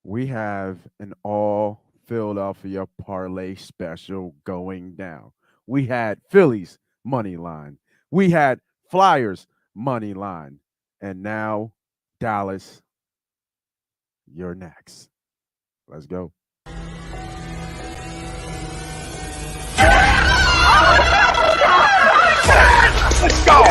we have an all Philadelphia parlay special going down. We had Phillies money line. We had Flyers money line. And now Dallas, you're next. Let's go. Let's go!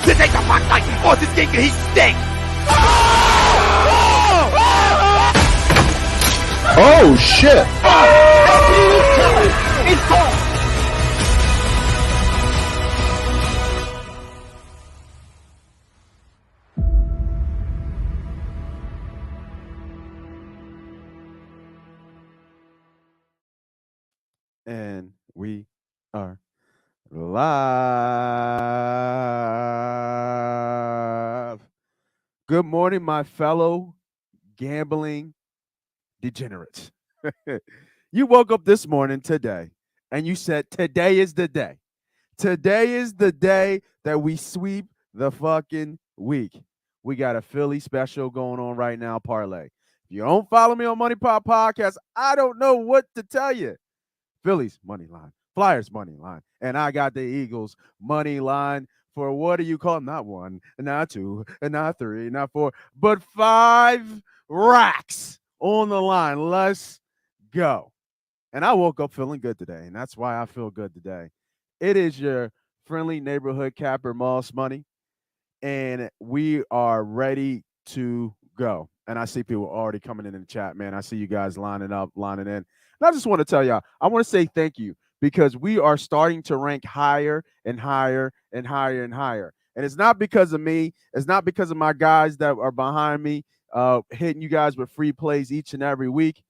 This ain't the Fox Life. Boss is stinking. He stinks. Oh shit! It's gone. And we are live. Good morning, my fellow gambling degenerates. You woke up this morning today and you said, today is the day. Today is the day that we sweep the fucking week. We got a Philly special going on right now, parlay. If you don't follow me on MoneyPot Podcast, I don't know what to tell you. Phillies money line, Flyers money line, and I got the Eagles money line for what do you call them? Not one, not two, and not three, not four, but 5 racks on the line. Let's go. And I woke up feeling good today, and that's why I feel good today. It is your friendly neighborhood capper, Moss Money, and we are ready to go. And I see people already coming in the chat, man. I see you guys lining up, lining in. And I just want to tell y'all, I want to say thank you because we are starting to rank higher and higher and higher and higher. And it's not because of me. It's not because of my guys that are behind me hitting you guys with free plays each and every week.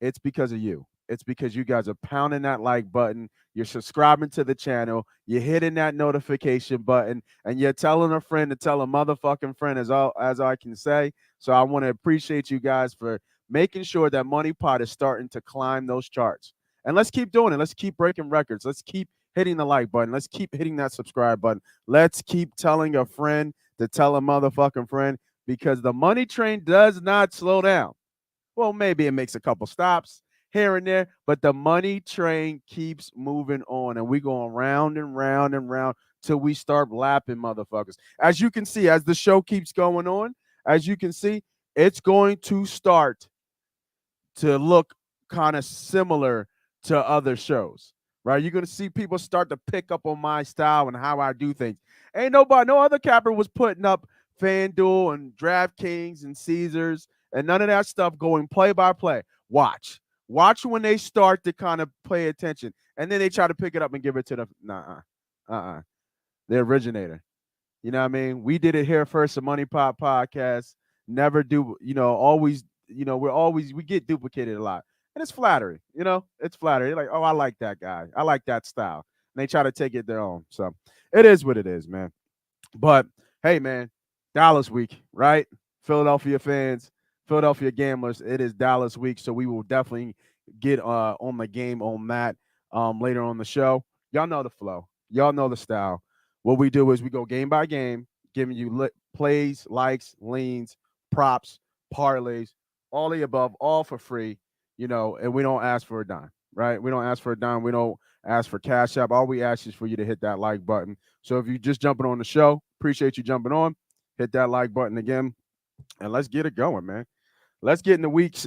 It's because of you. It's because you guys are pounding that like button. You're subscribing to the channel. You're hitting that notification button, and you're telling a friend to tell a motherfucking friend, as I can say. So I want to appreciate you guys for making sure that MoneyPot is starting to climb those charts. And let's keep doing it. Let's keep breaking records. Let's keep hitting the like button. Let's keep hitting that subscribe button. Let's keep telling a friend to tell a motherfucking friend because the money train does not slow down. Well, maybe it makes a couple stops here and there, but the money train keeps moving on, and we going round and round and round till we start lapping motherfuckers. As you can see, as the show keeps going on, as you can see, it's going to start to look kind of similar to other shows, right? You're going to see people start to pick up on my style and how I do things. Ain't nobody, no other capper was putting up FanDuel and DraftKings and Caesars and none of that stuff going play by play. Watch when they start to kind of pay attention, and then they try to pick it up and give it to the the originator. You know what I mean? We did it here first, the MoneyPot Podcast. Never do, always, we get duplicated a lot. And it's flattery, it's flattery. Like, oh, I like that guy. I like that style. And they try to take it their own. So it is what it is, man. But hey, man, Dallas week, right? Philadelphia fans, Philadelphia gamblers, it is Dallas week. So we will definitely get on the game on that later on the show. Y'all know the flow. Y'all know the style. What we do is we go game by game, giving you plays, likes, leans, props, parlays, all the above, all for free, and we don't ask for a dime, right? We don't ask for a dime. We don't ask for cash app. All we ask is for you to hit that like button. So if you're just jumping on the show, appreciate you jumping on. Hit that like button again, and let's get it going, man. Let's get into week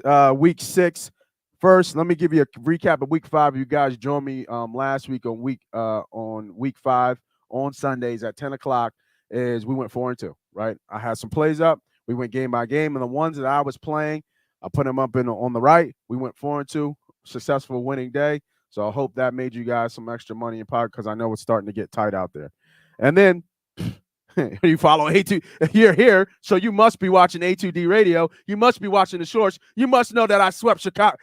6. First, let me give you a recap of week 5. You guys joined me last week on week 5 on Sundays at 10 o'clock. Is we went 4-2, right? I had some plays up. We went game by game, and the ones that I was playing, I put them up on the right. We went 4-2, successful winning day. So I hope that made you guys some extra money in pocket because I know it's starting to get tight out there. And then you follow A2. You're here, so you must be watching A2D Radio. You must be watching the shorts. You must know that I swept Chicago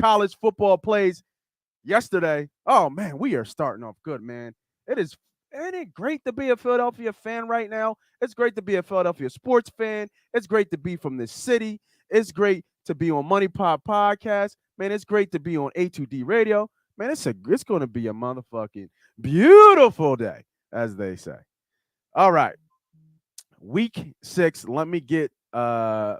college football plays yesterday. Oh, man, we are starting off good, man. Isn't it great to be a Philadelphia fan right now? It's great to be a Philadelphia sports fan. It's great to be from this city. It's great to be on MoneyPot Podcast Man, it's great to be on A2D Radio. Man, it's going to be a motherfucking beautiful day, as they say. All right, week 6. Let me get the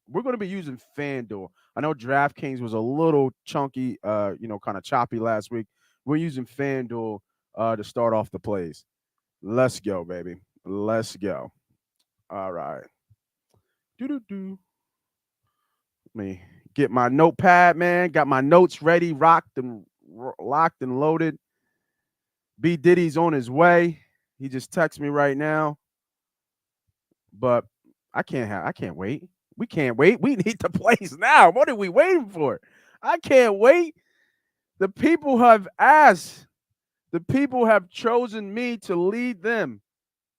we're going to be using FanDuel. I know DraftKings was a little chunky, kind of choppy last week. We're using FanDuel to start off the plays. Let's go, baby. Let's go. All right. Do do do. Let me get my notepad, man. Got my notes ready, locked and loaded. B Diddy's on his way. He just texted me right now. But I can't wait. We can't wait. We need the plays now. What are we waiting for? I can't wait. The people have asked. The people have chosen me to lead them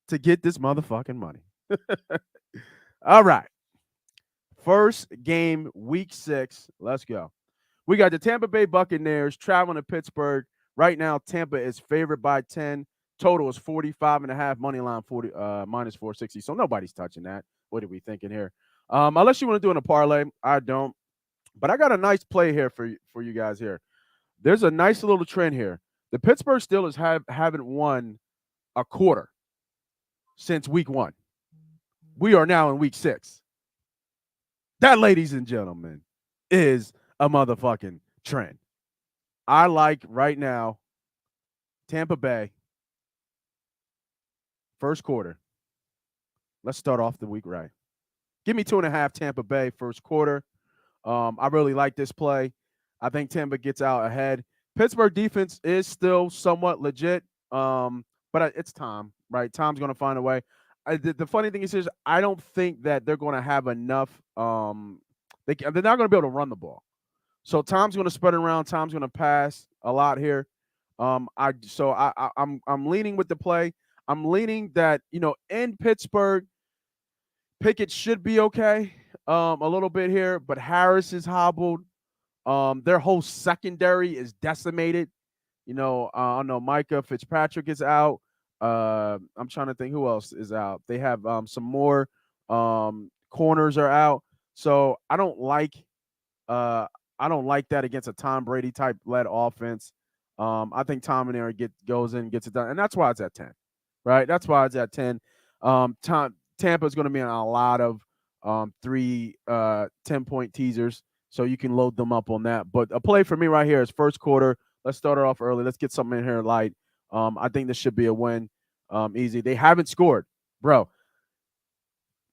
to get this motherfucking money. All right. First game, week 6. Let's go. We got the Tampa Bay Buccaneers traveling to Pittsburgh. Right now, Tampa is favored by 10. Total is 45.5. Money line 40 minus 460. So nobody's touching that. What are we thinking here? Unless you want to do in a parlay, I don't. But I got a nice play here for you guys here. There's a nice little trend here. The Pittsburgh Steelers haven't won a quarter since week 1. We are now in week 6. That, ladies and gentlemen, is a motherfucking trend. I like right now Tampa Bay first quarter. Let's start off the week right. Give me 2.5 Tampa Bay first quarter. I really like this play. I think Tampa gets out ahead. Pittsburgh defense is still somewhat legit, but it's Tom, right? Tom's going to find a way. The funny thing is, I don't think that they're going to have enough. They're not going to be able to run the ball. So Tom's going to spread it around. Tom's going to pass a lot here. I'm leaning with the play. I'm leaning that in Pittsburgh, Pickett should be okay a little bit here, but Harris is hobbled. Their whole secondary is decimated. I don't know. Micah Fitzpatrick is out. I'm trying to think who else is out. They have some more corners are out. So I don't like that against a Tom Brady type led offense. I think Tom and Aaron goes in and gets it done, and that's why it's at 10. Right? That's why it's at 10. Tampa is going to be on a lot of 3 10-point teasers, so you can load them up on that. But a play for me right here is first quarter. Let's start it off early. Let's get something in here light. I think this should be a win. Easy. They haven't scored, bro.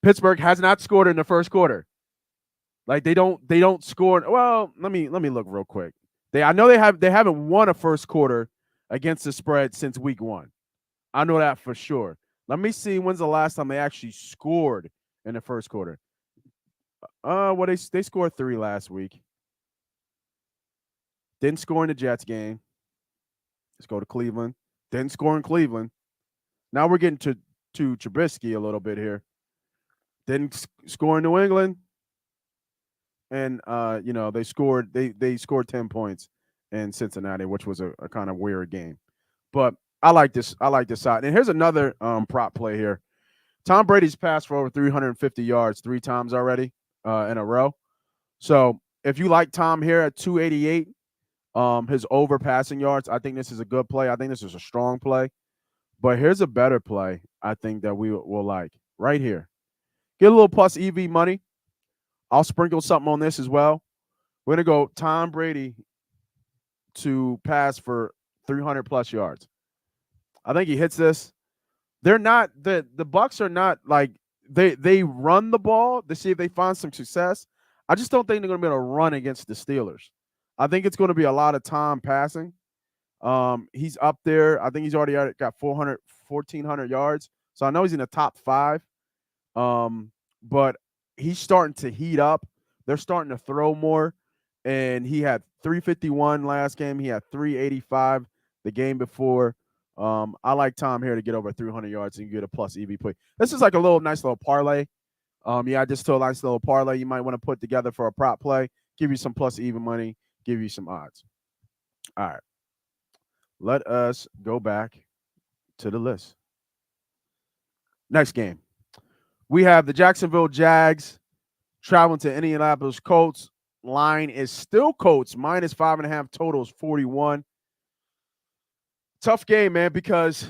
Pittsburgh has not scored in the first quarter. Like they don't score. Well, let me look real quick. I know they haven't won a first quarter against the spread since week 1. I know that for sure. Let me see when's the last time they actually scored in the first quarter. Well, they scored 3 last week. Didn't score in the Jets game. Let's go to Cleveland. Didn't score in Cleveland. Now we're getting to Trubisky a little bit here. Didn't score in New England. And they scored 10 points in Cincinnati, which was a kind of weird game. But I like this side. And here's another prop play here. Tom Brady's passed for over 350 yards 3 times already in a row. So if you like Tom here at 288, his over passing yards, I think this is a good play. I think this is a strong play. But here's a better play I think that we will like right here. Get a little plus EV money. I'll sprinkle something on this as well. We're going to go Tom Brady to pass for 300 plus yards. I think he hits this. They're not the Bucs are not like they run the ball to see if they find some success. I just don't think they're going to be able to run against the Steelers. I think it's going to be a lot of Tom passing. He's up there. I think he's already got 1,400 yards. So I know he's in the top 5. But he's starting to heat up. They're starting to throw more. And he had 351 last game. He had 385 the game before. I like Tom here to get over 300 yards and get a plus EV play. This is like a nice little parlay. I just told a nice little parlay you might want to put together for a prop play. Give you some plus EV money. Give you some odds. All right. Let us go back to the list. Next game. We have the Jacksonville Jags traveling to Indianapolis Colts. line is still Colts minus 5.5. Total is 41. Tough game, man, because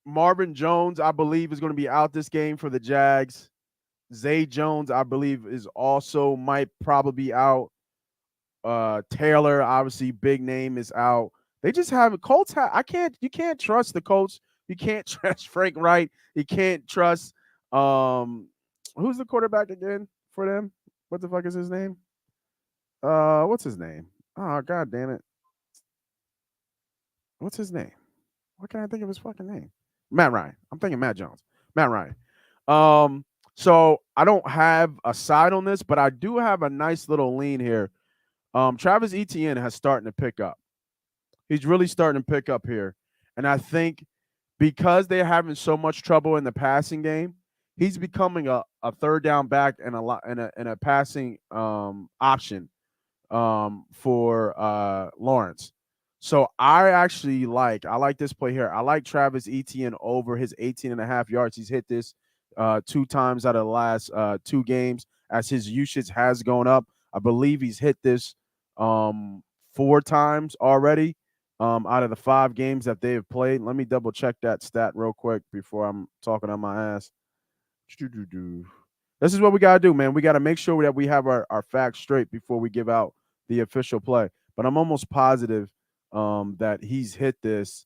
Marvin Jones, I believe, is going to be out this game for the Jags. Zay Jones, I believe, is also might probably be out. Taylor, obviously, big name, is out. They just have Colts. You can't trust the Colts. You can't trust Frank Wright. You can't trust who's the quarterback again for them? What the fuck is his name? What's his name? Oh, god damn it. What's his name? Why can't I think of his fucking name? Matt Ryan. I'm thinking Matt Jones. Matt Ryan. So I don't have a side on this, but I do have a nice little lean here. Travis Etienne has starting to pick up. He's really starting to pick up here. And I think because they're having so much trouble in the passing game, he's becoming a third down back and a passing option for Lawrence. So I like this play here. I like Travis Etienne over his 18.5 yards. He's hit this 2 times out of the last 2 games as his usage has gone up. I believe he's hit this 4 times already out of the 5 games that they have played. Let me double check that stat real quick before I'm talking on my ass. This is what we got to do, man. We got to make sure that we have our facts straight before we give out the official play. But I'm almost positive that he's hit this,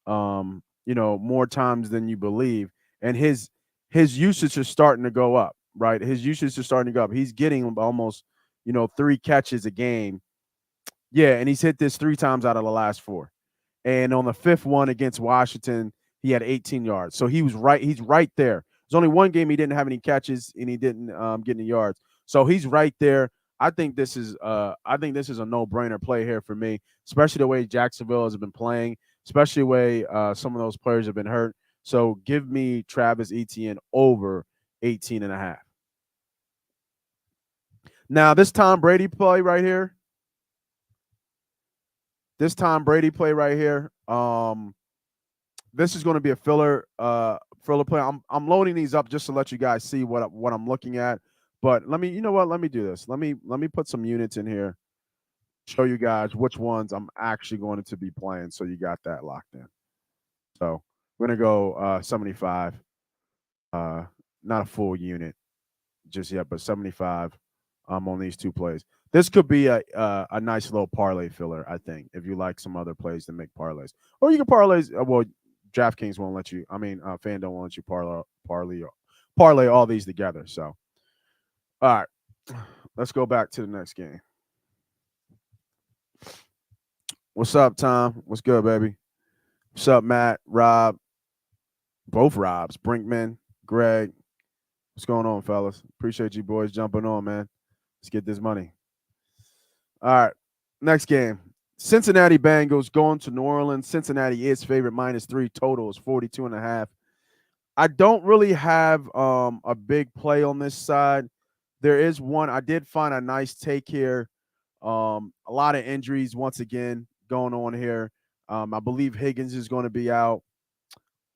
more times than you believe. And his usage is starting to go up, right? His usage is starting to go up. He's getting almost, 3 catches a game. Yeah, and he's hit this 3 times out of the last 4. And on the 5th one against Washington, he had 18 yards. So he's right there. There's only one game he didn't have any catches and he didn't get any yards. So he's right there. I think this is a no-brainer play here for me, especially the way Jacksonville has been playing, especially the way some of those players have been hurt. So give me Travis Etienne over 18.5. Now, this Tom Brady play right here. This is going to be a filler play. I'm loading these up just to let you guys see what I'm looking at. But let me do this. Let me put some units in here, show you guys which ones I'm actually going to be playing, so you got that locked in. So we're gonna go 75. Not a full unit just yet, but 75 on these 2 plays. This could be a nice little parlay filler, I think, if you like some other plays to make parlays. Or you can parlays. Well, DraftKings won't let you. Fan don't let you parlay all these together. So, all right, let's go back to the next game. What's up, Tom? What's good, baby? What's up, Matt, Rob? Both Robs, Brinkman, Greg. What's going on, fellas? Appreciate you boys jumping on, man. Let's get this money. All right, next game. Cincinnati Bengals going to New Orleans. Cincinnati is favorite -3. Total is 42.5. I don't really have a big play on this side. There is one. I did find a nice take here. A lot of injuries once again going on here. I believe Higgins is going to be out.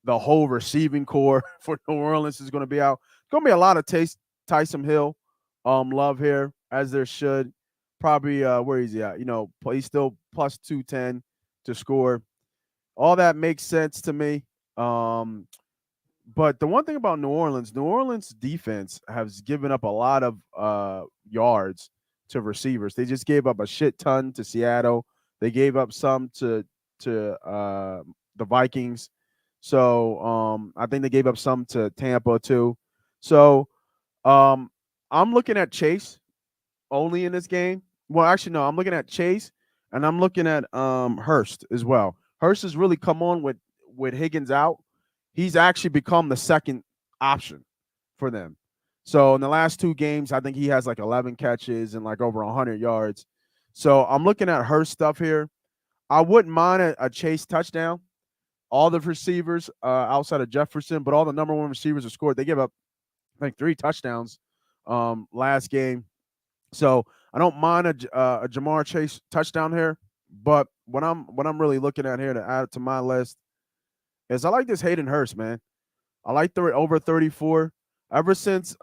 The whole receiving core for New Orleans is going to be out. It's going to be a lot of Taysom Hill love here, as there should. Probably where is he at? He's still plus 210 to score. All that makes sense to me. But the one thing about New Orleans defense has given up a lot of yards to receivers. They just gave up a shit ton to Seattle. They gave up some to the Vikings. So I think they gave up some to Tampa too. So I'm looking at Chase only in this game. Well, actually, no, I'm looking at Chase and I'm looking at Hurst as well. Hurst has really come on with Higgins out. He's actually become the second option for them. So in the last 2 games, I think he has like 11 catches and like over 100 yards. So I'm looking at Hurst stuff here. I wouldn't mind a Chase touchdown. All the receivers outside of Jefferson, but all the number 1 receivers have scored. They gave up, I think, 3 touchdowns last game. So I don't mind a Jamar Chase touchdown here. But what I'm really looking at here to add to my list is I like this Hayden Hurst, man. I like the over 34. Ever since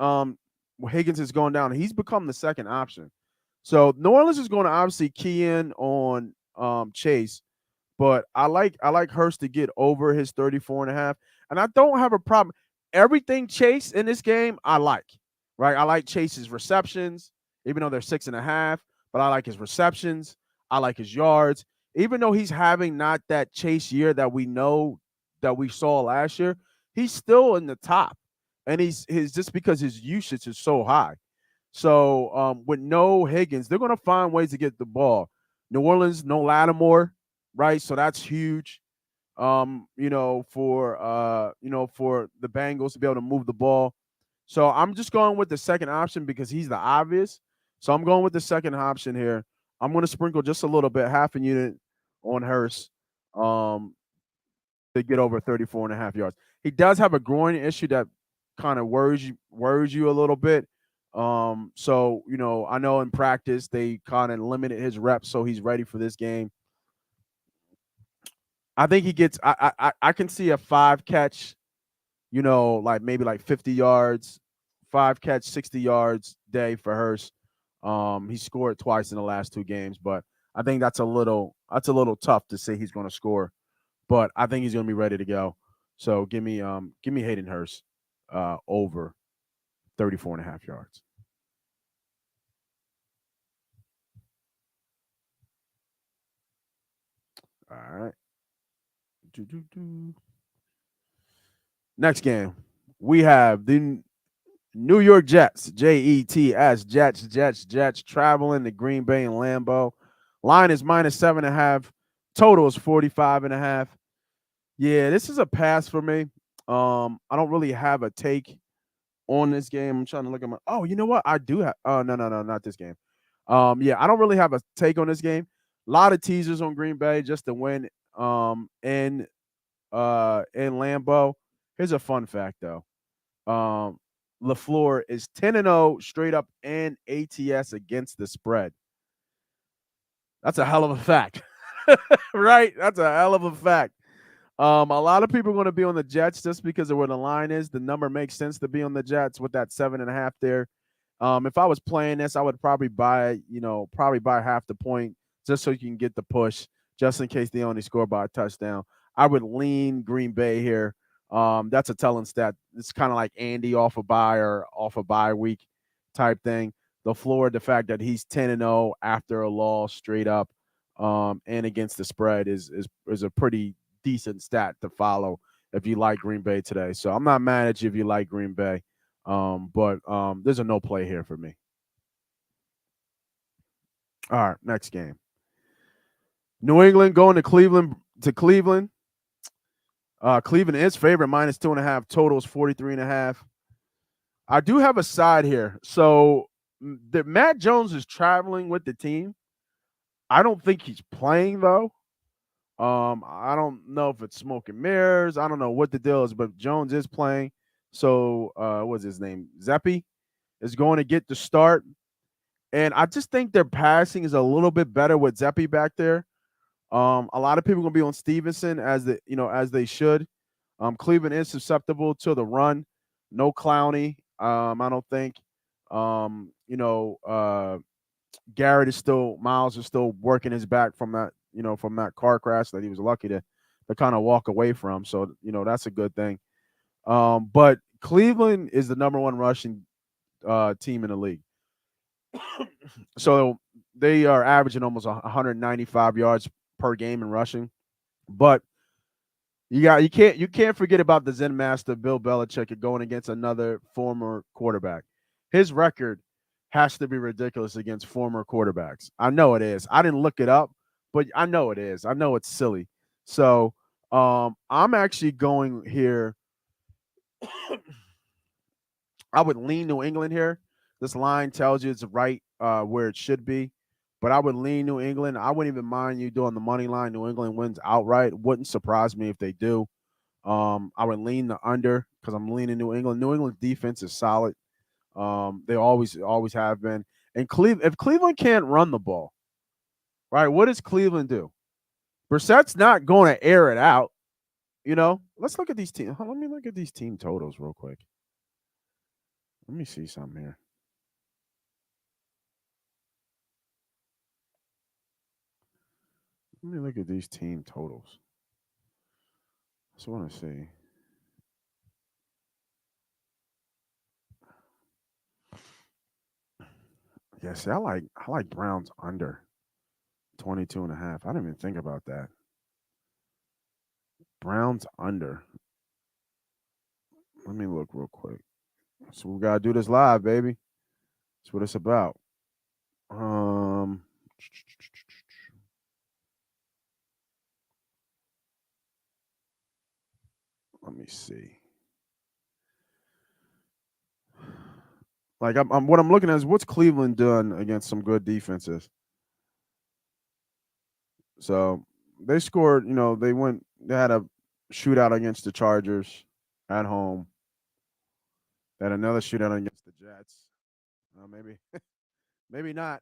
Higgins has gone down, he's become the second option. So New Orleans is going to obviously key in on Chase, but I like Hurst to get over his 34 and a half. And I don't have a problem. Everything Chase in this game, I like. Right? I like Chase's receptions, even though they're 6.5, but I like his receptions. I like his yards. Even though he's having not that Chase year that we know that we saw last year, he's still in the top. And he's just because his usage is so high. So with no Higgins, they're going to find ways to get the ball. New Orleans, no Lattimore, right? So that's huge. For the Bengals to be able to move the ball. So I'm just going with the second option because he's the obvious. So I'm going with the second option here. I'm going to sprinkle just a little bit, half a unit on Hurst, um, to get over 34 and a half yards. He does have a groin issue that kind of worries you a little bit. I know in practice they kind of limited his reps, so he's ready for this game. I think he gets. I can see a 5 catch, like maybe like 50 yards, 5 catch, 60 yards day for Hurst. He scored twice in the last 2 games, but I think that's a little tough to say he's going to score. But I think he's going to be ready to go. So give me Hayden Hurst over 34 and a half yards. All right. Next game, we have the New York Jets, Jets, traveling to Green Bay and Lambeau. Line is -7.5. Total is 45.5. Yeah, this is a pass for me. I don't really have a take on this game. I'm trying to look at my. Oh, you know what? I do have. Oh, no, no, no, not this game. Yeah, I don't really have a take on this game. A lot of teasers on Green Bay just to win. In Lambeau. Here's a fun fact though. Um, LaFleur is 10-0 straight up and ATS against the spread. That's a hell of a fact. Right? That's a hell of a fact. A lot of people are going to be on the Jets just because of where the line is. The number makes sense to be on the Jets with that 7.5 there. If I was playing this, I would probably buy half the point just so you can get the push, just in case they only score by a touchdown. I would lean Green Bay here. That's a telling stat. It's kind of like Andy off a bye or off a bye week type thing. The floor, the fact that he's 10-0 after a loss straight up, and against the spread is a pretty decent stat to follow if you like Green Bay today. So I'm not mad at you if you like Green Bay. But there's a no play here for me. All right, next game. New England going to Cleveland. Cleveland is favorite -2.5. Totals 43.5. I do have a side here. So the Matt Jones is traveling with the team. I don't think he's playing though. I don't know if it's smoke and mirrors. I don't know what the deal is, but Jones is playing. So what's his name? Zeppi is going to get the start. And I just think their passing is a little bit better with Zeppi back there. A lot of people are gonna be on Stevenson as they should. Cleveland is susceptible to the run. No Clowney. I don't think. Garrett is still Miles is still working his back from that car crash that he was lucky to kind of walk away from. So that's a good thing. But Cleveland is the number one rushing team in the league. So they are averaging almost 195 yards per game in rushing. But you can't forget about the Zen master Bill Belichick going against another former quarterback. His record has to be ridiculous against former quarterbacks. I know it is. I didn't look it up, but I know it is. I know it's silly. So I'm actually going here. I would lean New England here. This line tells you it's right where it should be, but I would lean New England. I wouldn't even mind you doing the money line. New England wins outright. Wouldn't surprise me if they do. I would lean the under because I'm leaning New England. New England's defense is solid. They always have been. And if Cleveland can't run the ball, right? What does Cleveland do? Brissett's not going to air it out. Let's look at these teams. Let me look at these team totals real quick. Let me see something here. Let me look at these team totals. Just want to see. Yeah, see, I like Browns under 22.5. I didn't even think about that. Browns under. Let me look real quick. So we gotta do this live, baby. That's what it's about. Um, let me see. Like I'm what I'm looking at is what's Cleveland done against some good defenses. So they scored. They had a shootout against the Chargers at home. They had another shootout against the Jets. Maybe maybe not.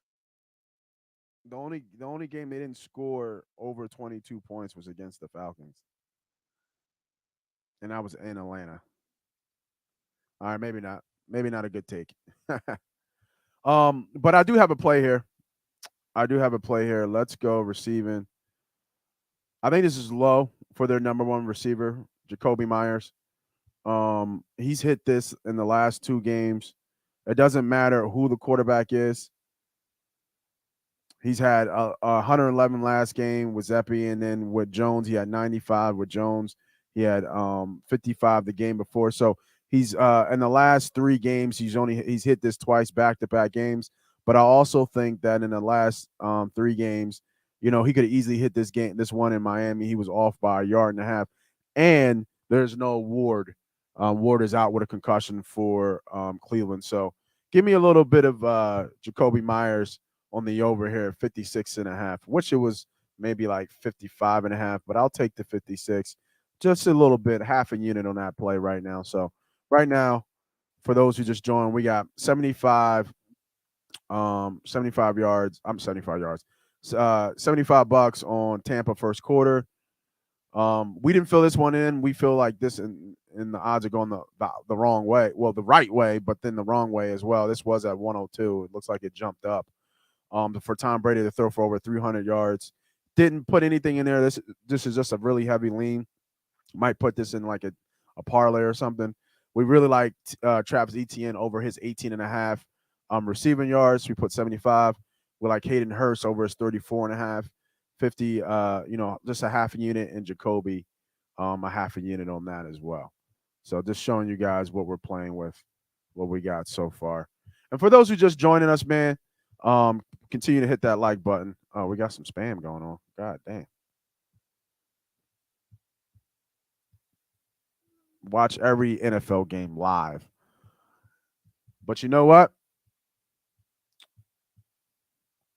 The only game they didn't score over 22 points was against the Falcons, and that was in Atlanta. All right, maybe not. Maybe not a good take. But I do have a play here. I do have a play here. Let's go receiving. I think this is low for their number one receiver, Jacoby Myers. He's hit this in the last two games. It doesn't matter who the quarterback is. He's had 111 last game with Zeppi, and then with Jones, he had 95 with Jones. He had 55 the game before. So he's in the last three games, he's hit this twice back-to-back games. But I also think that in the last three games, he could have easily hit this one in Miami. He was off by a yard and a half. And there's no Ward. Ward is out with a concussion for Cleveland. So give me a little bit of Jacoby Myers on the over here at 56.5. Wish it was maybe like 55.5, but I'll take the 56. Just a little bit, half a unit on that play right now. So right now, for those who just joined, we got 75 yards. I'm 75 yards. $75 on Tampa first quarter. We didn't fill this one in. We feel like this and the odds are going the wrong way. Well, the right way, but then the wrong way as well. This was at 102. It looks like it jumped up. For Tom Brady to throw for over 300 yards. Didn't put anything in there. This is just a really heavy lean. Might put this in like a parlay or something. We really like Travis Etienne over his 18.5 receiving yards. We put 75. We like Hayden Hurst over his 34.5. 50, just a half a unit, and Jacoby, a half a unit on that as well. So just showing you guys what we're playing with, what we got so far. And for those who just joining us, man, continue to hit that like button. Oh, we got some spam going on. God damn. Watch every NFL game live. But you know what?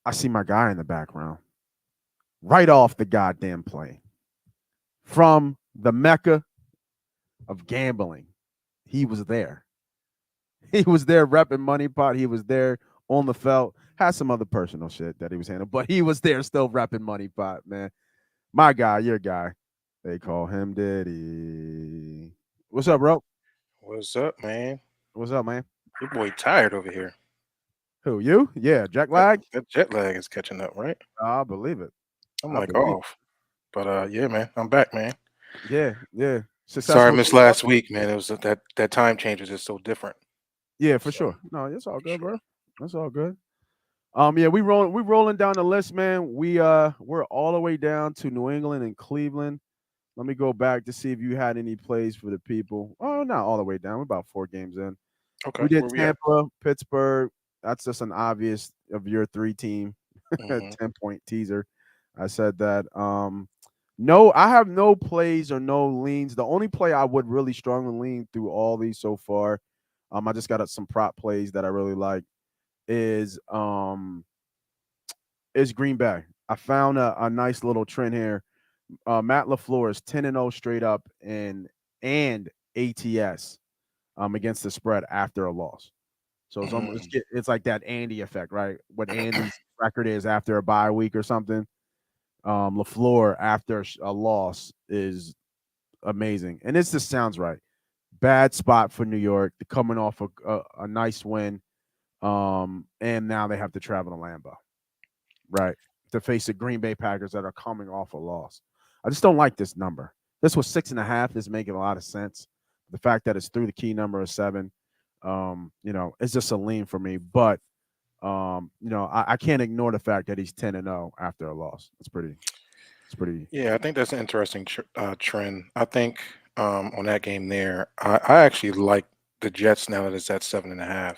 I see my guy in the background. Right off the goddamn plane. From the Mecca of gambling. He was there. He was there repping MoneyPot. He was there on the felt. Had some other personal shit that he was handling, but he was there still repping MoneyPot, man. My guy, your guy. They call him Diddy. What's up, bro? What's up, man? What's up, man? Your boy tired over here. Who, you? Yeah, jet That, lag? that jet lag is catching up, right? I believe it. I'm I like believe it. off. But yeah, man, I'm back, man. Yeah. Sorry I Successful. missed last week, man. It was that time change was just so different. Yeah, for So, sure. No, it's all for good, sure. bro. That's all good. Yeah, we rolling down the list, man. We're all the way down to New England and Cleveland. Let me go back to see if you had any plays for the people. Oh, not all the way down. We're about 4 games in. Okay, We did where we at? Tampa, Pittsburgh. That's just an obvious of your 3 team Mm-hmm. 10-point teaser. I said that. No, I have no plays or no leans. The only play I would really strongly lean through all these so far, I just got some prop plays that I really like is Green Bay. I found a nice little trend here. Matt LaFleur is 10-0 straight up and ATS against the spread after a loss. So it's almost it's like that Andy effect, right? What Andy's record is after a bye week or something. LaFleur after a loss is amazing, and this just sounds right. Bad spot for New York, coming off a nice win, and now they have to travel to Lambeau, right? to face the Green Bay Packers that are coming off a loss. I just don't like this number. This was 6.5 is making a lot of sense. The fact that it's through the key number of 7, it's just a lean for me. But I can't ignore the fact that he's 10-0 after a loss. It's pretty. Yeah, I think that's an interesting trend. I think on that game there, I actually like the Jets now that it's at 7.5.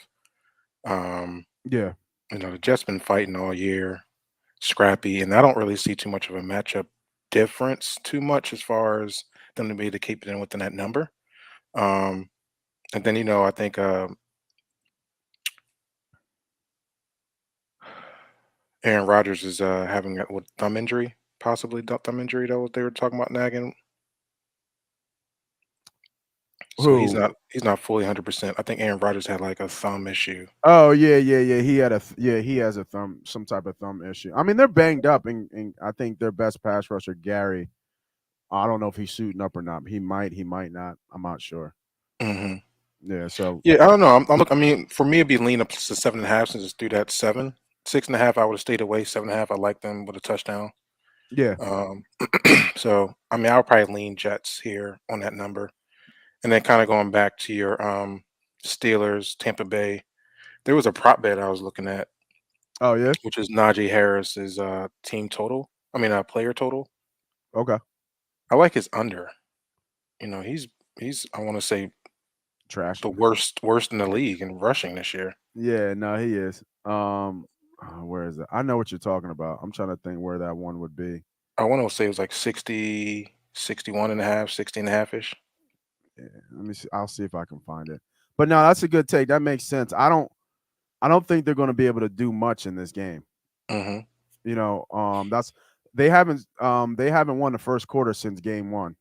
Um, Yeah. the Jets been fighting all year, scrappy, and I don't really see too much of a matchup difference too much as far as them to be able to keep it in within that number. Um, and then I think Aaron Rodgers is having a thumb injury, possibly thumb injury. That what they were talking about nagging. So he's Who? not fully 100%. I think Aaron Rodgers had like a thumb issue. Oh yeah. He has a some type of thumb issue. I mean, they're banged up, and I think their best pass rusher, Gary. I don't know if he's suiting up or not. He might not. I'm not sure. Hmm. Yeah. So Yeah, I don't know. I mean, for me, it'd be lean up to 7.5 since it's through that 7. 6.5, I would have stayed away. 7.5, I like them with a touchdown. yeah. Um, so I mean, I'll probably lean Jets here on that number, and then kind of going back to your Steelers, Tampa Bay. There was a prop bet I was looking at, Oh yeah. which is Najee Harris's team total. I mean, player total. Okay. I like his under. He's I want to say Trash. the worst in the league in rushing this year. Yeah. No, he is. Where is it? I know what you're talking about. I'm trying to think where that one would be. I want to say it was like 60, 61 and a half, 60 and a half ish. Yeah, let me see. I'll see if I can find it. But no, that's a good take. That makes sense. I don't think they're going to be able to do much in this game. Hmm. That's they haven't won the first quarter since game 1.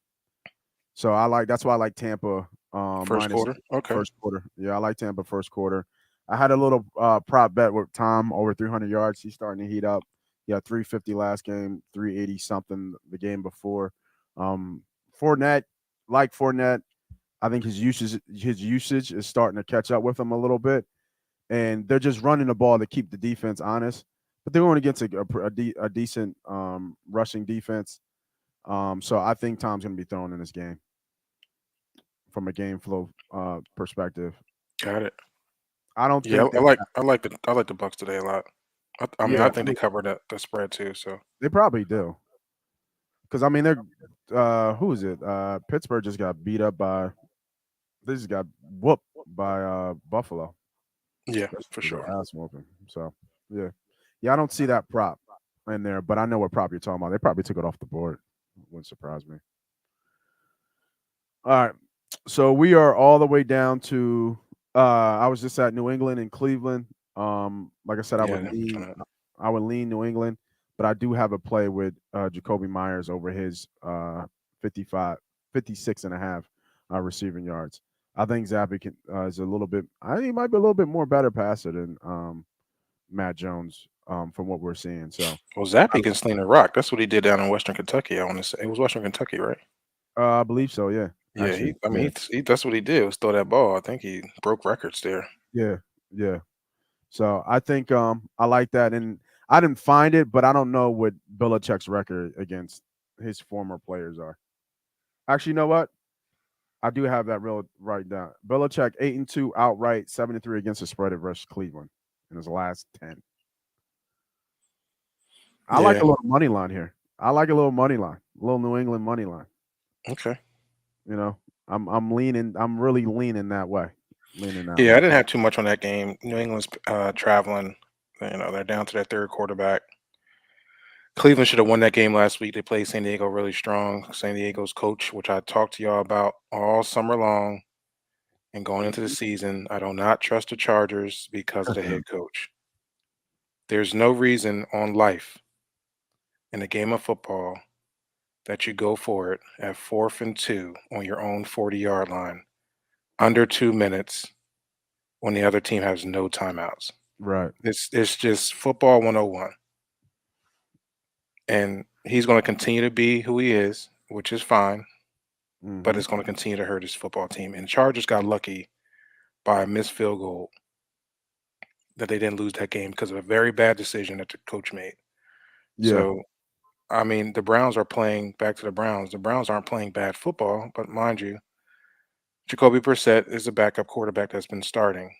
So that's why I like Tampa First minus quarter. Okay. first quarter. Yeah, I like Tampa first quarter. I had a little prop bet with Tom over 300 yards. He's starting to heat up. Yeah, 350 last game, 380 something the game before. Um, Fournette, like Fournette, I think his usage is starting to catch up with him a little bit, and they're just running the ball to keep the defense honest. But they're going against a decent rushing defense. So I think Tom's going to be thrown in this game from a game flow perspective. Got it. I don't Yeah, think I they. like I like the Bucks today a lot. I mean, I Yeah, I think they mean covered the spread too. So they probably do because I mean they're who is it? Pittsburgh just got beat up by. They just got whooped by Buffalo. yeah, That's for the sure. ass whooping. So yeah. I don't see that prop in there, but I know what prop you're talking about. They probably took it off the board. Wouldn't surprise me. All right. So we are all the way down to I was just at New England and Cleveland. Like I said, I Yeah, would that's lean what I would lean New England, but I do have a play with Jacoby Myers over his 55, 56 and a half receiving yards. I think Zappy is a little bit I think he might be a little bit more better passer than Matt Jones from what we're seeing. So well, Zappy can sling the rock. That's what he did down in Western Kentucky. I want to say it was Western Kentucky, right? I believe so, yeah. Yeah, Actually, he. I yeah. mean, he that's what he did was throw that ball. I think he broke records there. Yeah. Yeah. So I think I like that, and I didn't find it, but I don't know what Belichick's record against his former players are. Actually, you know what? I do have that real right down. Belichick 8-2 outright, 7-3 against the spread versus Cleveland in his last 10. I like Yeah. a little money line here. I like a little money line, a little New England money line. Okay. You know, I'm leaning. I'm really leaning that way. Leaning that Yeah, I way. didn't have too much on that game. New England's traveling. They're down to their third quarterback. Cleveland should have won that game last week. They played San Diego really strong. San Diego's coach, which I talked to y'all about all summer long and going into the season, I do not trust the Chargers because of the head coach. There's no reason on life in a game of football that you go for it at 4th and 2 on your own 40-yard line under 2 minutes when the other team has no timeouts. Right. It's just football 101. And he's going to continue to be who he is, which is fine, but Hmm. it's going to continue to hurt his football team. And Chargers got lucky by a missed field goal that they didn't lose that game because of a very bad decision that the coach made. Yeah. So, I mean, the Browns are playing back to the Browns. The Browns aren't playing bad football, but mind you, Jacoby Brissett is a backup quarterback that's been starting.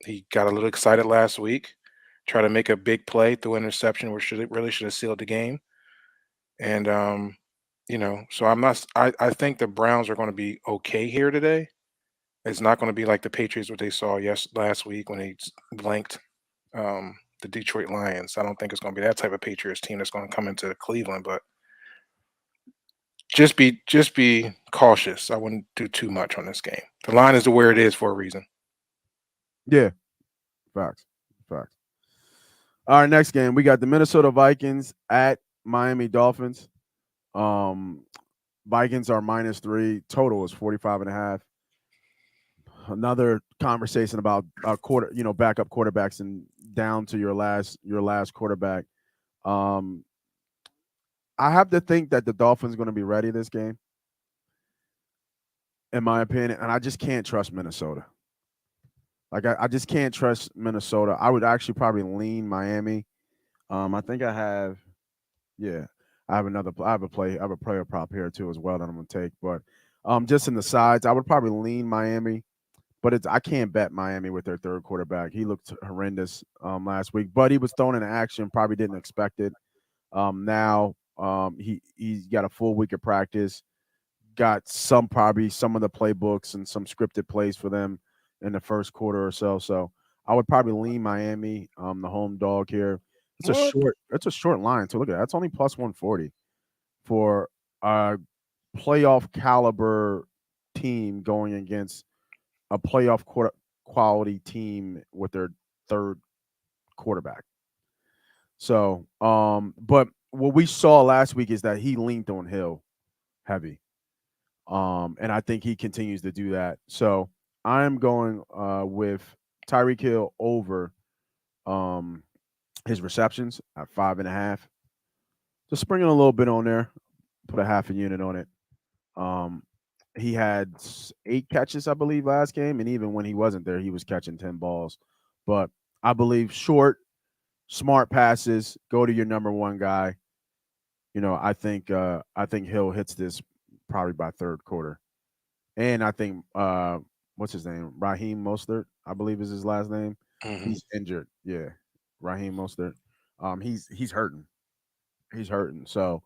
He got a little excited last week, tried to make a big play through interception, which really should have sealed the game. And so I'm not. I think the Browns are going to be okay here today. It's not going to be like the Patriots what they saw last week when they blanked the Detroit Lions. I don't think it's going to be that type of Patriots team that's going to come into Cleveland. But just be cautious. I wouldn't do too much on this game. The line is where it is for a reason. Yeah. Facts. Facts. All right, next game. We got the Minnesota Vikings at Miami Dolphins. Vikings are -3. Total is 45.5. Another conversation about backup quarterbacks and down to your last quarterback. I have to think that the Dolphins are going to be ready this game, in my opinion, and I just can't trust Minnesota. Like I just can't trust Minnesota. I would actually probably lean Miami. I think I have, yeah, I have a player prop here too as well that I'm gonna take. But just in the sides, I would probably lean Miami. But I can't bet Miami with their third quarterback. He looked horrendous last week, but he was thrown into action. Probably didn't expect it. Now he's got a full week of practice. Got probably some of the playbooks and some scripted plays for them in the first quarter or so. So I would probably lean Miami, the home dog here. What? It's a short line. So look at that. That's only plus 140 for a playoff caliber team going against a playoff quality team with their third quarterback. So, but what we saw last week is that he leaned on Hill heavy. And I think he continues to do that. So I am going with Tyreek Hill over his receptions at 5.5. Just bring in a little bit on there, put a half a unit on it. He had 8 catches, I believe, last game, and even when he wasn't there, he was catching 10 balls. But I believe short, smart passes, go to your number one guy. I think Hill hits this probably by third quarter. And I think what's his name? Raheem Mostert, I believe is his last name. Mhm. He's injured. Yeah. Raheem Mostert. He's hurting. He's hurting. So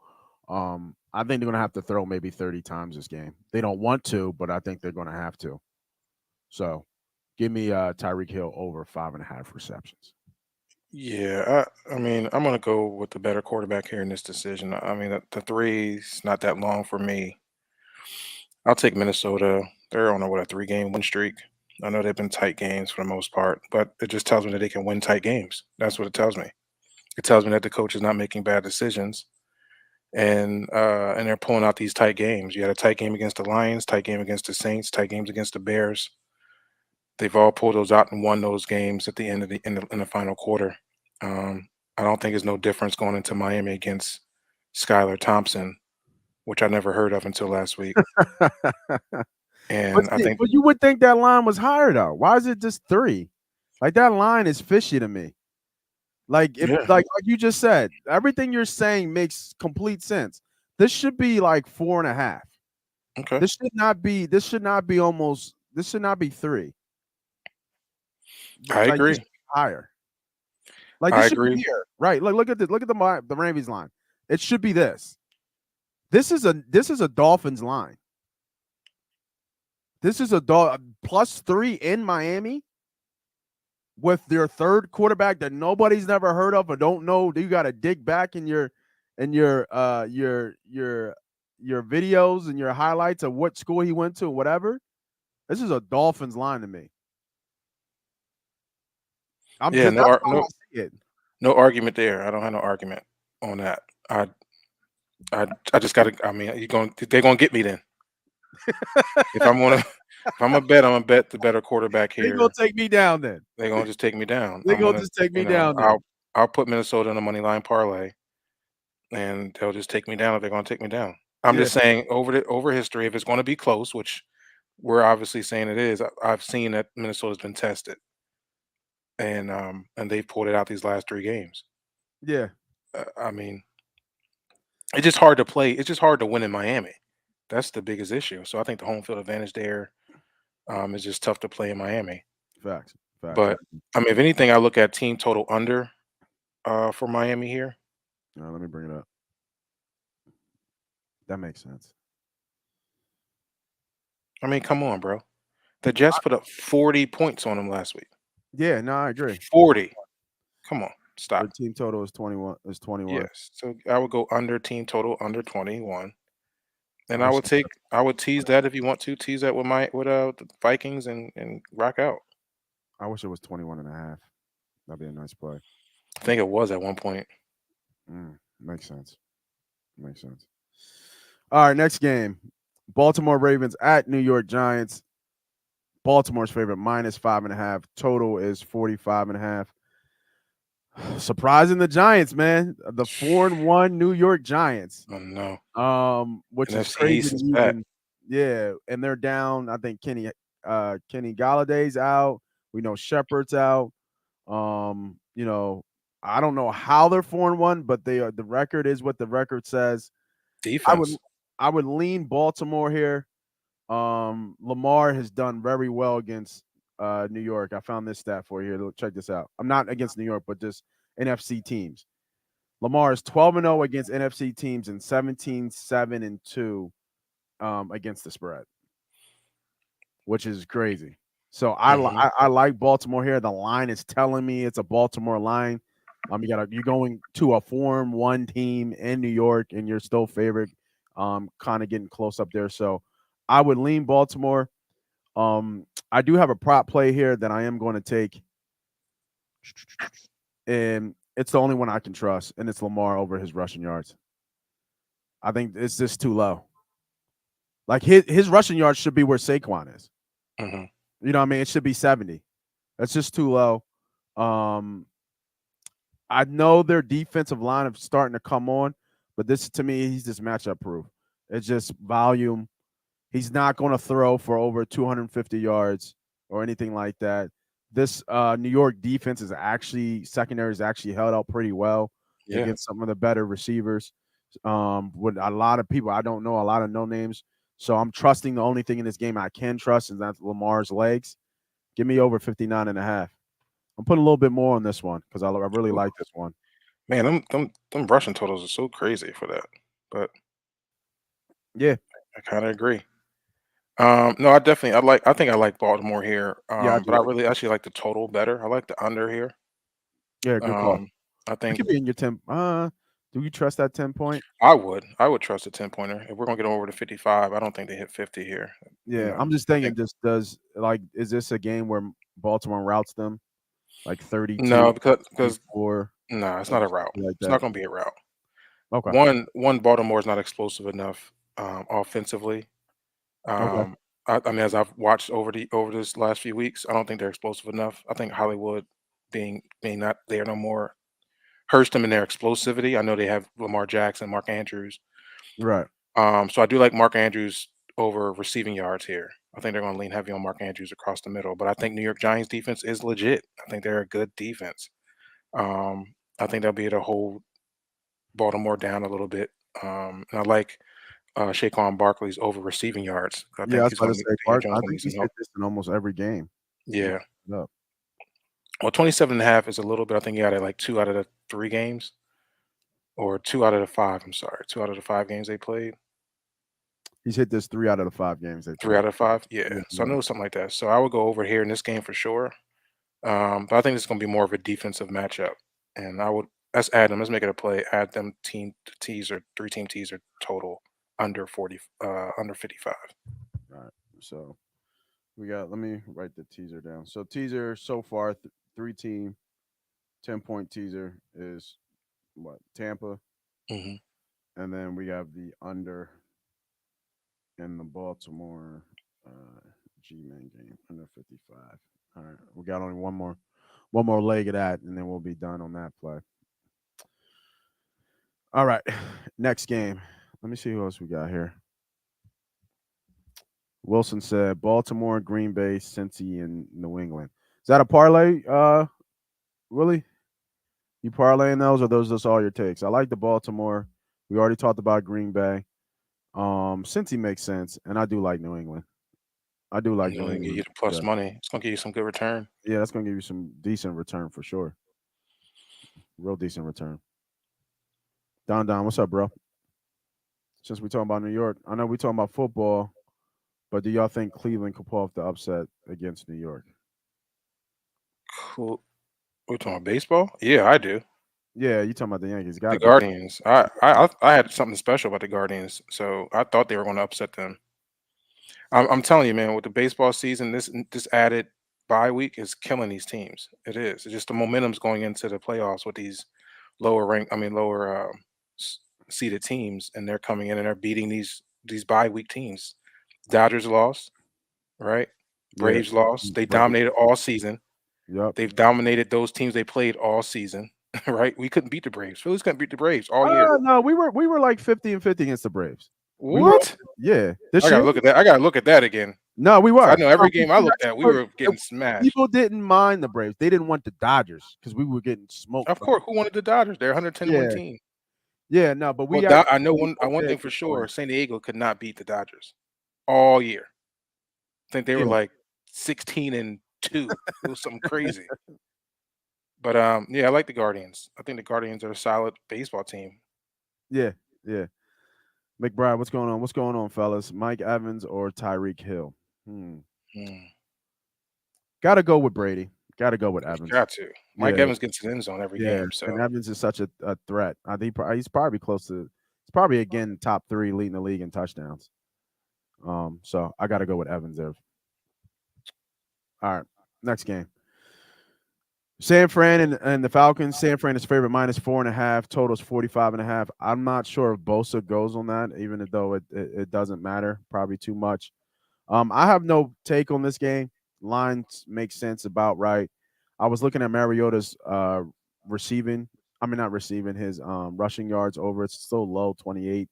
I think they're gonna have to throw maybe 30 times this game. They don't want to, but I think they're gonna have to. So give me Tyreek Hill over 5.5 receptions. Yeah, I mean, I'm gonna go with the better quarterback here in this decision. I mean, the three's not that long for me. I'll take Minnesota. They're on a 3-game win streak. I know they've been tight games for the most part, but it just tells me that they can win tight games. That's what it tells me. It tells me that the coach is not making bad decisions, and they're pulling out these tight games. You had a tight game against the Lions, tight game against the Saints, tight games against the Bears. They've all pulled those out and won those games at the end of the final quarter. I don't think there's no difference going into Miami against Skylar Thompson, which I never heard of until last week. And I think, But you would think that line was higher though. Why is it just 3? Like that line is fishy to me. Like if yeah, like you just said, everything you're saying makes complete sense. This should be like 4.5. okay, This should not be 3. I Like this agree. should be higher. Like I this should be agree. here. Right. Look at the Ramsey's line. It should be this. This is a Dolphins line. This is a +3 in Miami with their third quarterback that nobody's never heard of or don't know. You got to dig back in your videos and your highlights of what school he went to, whatever. This is a Dolphins line to me. Yeah, That's how I see it. no argument there. I don't have no argument on that. I just gotta. I mean, they're gonna get me then. If I'm gonna if I'm gonna bet the better quarterback They gonna here. take me down then. They're gonna just take me down. They gonna just take me down then. I'll put Minnesota in a money line parlay, and they'll just take me down if they're gonna take me down. I'm Yeah. just saying over history, if it's going to be close, which we're obviously saying it is, I've seen that Minnesota's been tested, and they've pulled it out these last 3 games. Yeah. I mean, it's just hard to play. It's just hard to win in Miami. That's the biggest issue. So I think the home field advantage there is just tough to play in Miami. Facts. Facts. But I mean, if anything, I look at team total under for Miami here. Let me bring it up. That makes sense. I mean, come on, bro. The Jets put up 40 points on them last week. Yeah, no, I agree. 40. Come on, The stop. team total is 21. Yes. So I would go under team total under 21. And I I wish would tease that if you want to tease that with the Vikings and rock out. I wish it was 21 and a half. That'd be a nice play. I think it was at one point. Makes sense. Makes sense. All right, next game. Baltimore Ravens at New York Giants. Baltimore's favorite -5.5. Total is 45.5. Surprising the Giants, man. The 4-1 New York Giants. Oh no. Which is NFC crazy East to is back. even. Yeah, and they're down. I think Kenny Galladay's out. We know Shepard's out. I don't know how they're 4-1, but they are. The record is what the record says. Defense. I would lean Baltimore here. Lamar has done very well against New York. I found this stat for you here. Check this out. I'm not against New York, but just NFC teams. Lamar is 12-0 against NFC teams and 17-7-2 against the spread, which is crazy. So I like Baltimore here. The line is telling me it's a Baltimore line. You're going to a 4-1 team in New York, and you're still favored. Kind of getting close up there. So I would lean Baltimore. I do have a prop play here that I am going to take, and it's the only one I can trust, and it's Lamar over his rushing yards. I think it's just too low. Like his rushing yards should be where Saquon is. Mm-hmm. You know what I mean? It should be 70. That's just too low. I know their defensive line is starting to come on, but this to me, he's just matchup proof. It's just volume. He's not going to throw for over 250 yards or anything like that. This New York defense secondary is actually held out pretty well against some of the better receivers. With a lot of people, I don't know a lot of no names. So I'm trusting the only thing in this game I can trust, and that's Lamar's legs. Give me over 59.5. I'm putting a little bit more on this one because I really like this one. Man, them rushing totals are so crazy for that. But yeah, I kind of agree. No, I think I like Baltimore here. Yeah, I But I do. really actually like the total better. I like the under here. Yeah, good call. I It think could be in your 10. Do you trust that 10 point? I would trust a 10-pointer. If we're gonna get over to 55, I don't think they hit 50 here. Yeah, I'm just I thinking. think Is this a game where Baltimore routes them like 32? no, because 34, no, it's or not a route. something like It's that? not gonna be a route. Okay. One Baltimore is not explosive enough offensively. Okay. I mean, as I've watched over this last few weeks, I don't think they're explosive enough. I think Hollywood being not there no more hurts them in their explosivity. I know they have Lamar Jackson, Mark Andrews. Right. So I do like Mark Andrews over receiving yards here. I think they're going to lean heavy on Mark Andrews across the middle, but I think New York Giants defense is legit. I think they're a good defense. I think they'll be able to hold Baltimore down a little bit. And I like Saquon Barkley's over receiving yards. I Yeah, think I was he's about going to to say, Daniel Bart. Jones I going to think need some he's help. hit this in almost every game. Yeah. Yeah. Well, 27.5 is a little bit. I think he got it like 2 out of the 3 games, or 2 out of the 5. I'm sorry, 2 out of the 5 games they played. He's hit this 3 out of the 5 games they 3 played. out of 5. Yeah. Yeah. So I know something like that. So I would go over here in this game for sure. But I think it's going to be more of a defensive matchup, and let's add them. Let's make it a play. Add them team teaser, 3-team teaser total under 40, under 55. All right. So let me write the teaser down. So teaser so far, 3-team, 10-point teaser is what? Tampa. Mm-hmm. And then we have the under in the Baltimore G-Man game, under 55. All right. We got only one more leg of that, and then we'll be done on that play. All right. Next game. Let me see who else we got here. Wilson said Baltimore, Green Bay, Cincy, and New England. Is that a parlay, Willie? You parlaying those, or those just all your takes? I like the Baltimore. We already talked about Green Bay. Cincy makes sense, and I do like New England. I do like You know, New and get you England. the plus Yeah, money. It's gonna give you some good return. yeah, that's gonna give you some decent return for sure. Real decent return. Don, what's up, bro? Since we talking about New York, I know we talking about football, but do y'all think Cleveland could pull off the upset against New York? Cool. We're talking about baseball. Yeah, I do. Yeah, you talking about the Yankees? Got The to be. Guardians. I had something special about the Guardians, so I thought they were going to upset them. I'm telling you, man, with the baseball season, this added bye week is killing these teams. It is. It's just the momentum's going into the playoffs with these lower seeded teams, and they're coming in and they're beating these bye week teams. Dodgers lost, right? Yeah, Braves lost. They Braves. dominated all season. Yep. They've dominated those teams they played all season, right? We couldn't beat the Braves. Phillies couldn't beat the Braves all year. No, we were like 50-50 against the Braves. We were, What? yeah. This I gotta year, look at that. I gotta look at that again. no, we 'Cause I were. know No, every game I looked at, we were it- getting smashed. people didn't mind the Braves. They didn't want the Dodgers because we were getting smoked. Of course, who wanted the Dodgers? They're a 110 win Yeah, team. yeah, no, but Well, we actually I know played so one bad thing for against the Braves. sure: San Diego could not beat the Dodgers all year. I think they were Yeah, like 16-2. It was something crazy. But yeah, I like the Guardians. I think the Guardians are a solid baseball team. yeah, yeah. McBride, what's going on? What's going on, fellas? Mike Evans or Tyreek Hill? Hmm. Got to go with Brady. Got to go with You Evans. got to. Mike Yeah, Evans gets to the end zone every yeah. game, so And Evans is such a threat. I think he's probably close to. He's probably again top 3 leading the league in touchdowns. So I got to go with Evans there. All right, next game. San Fran and the Falcons. San Fran is favorite -4.5. Totals 45.5. I'm not sure if Bosa goes on that, even though it doesn't matter. Probably too much. I have no take on this game. Lines make sense about right. I was looking at Mariota's receiving. I mean, not receiving his rushing yards over. It's still low, 28.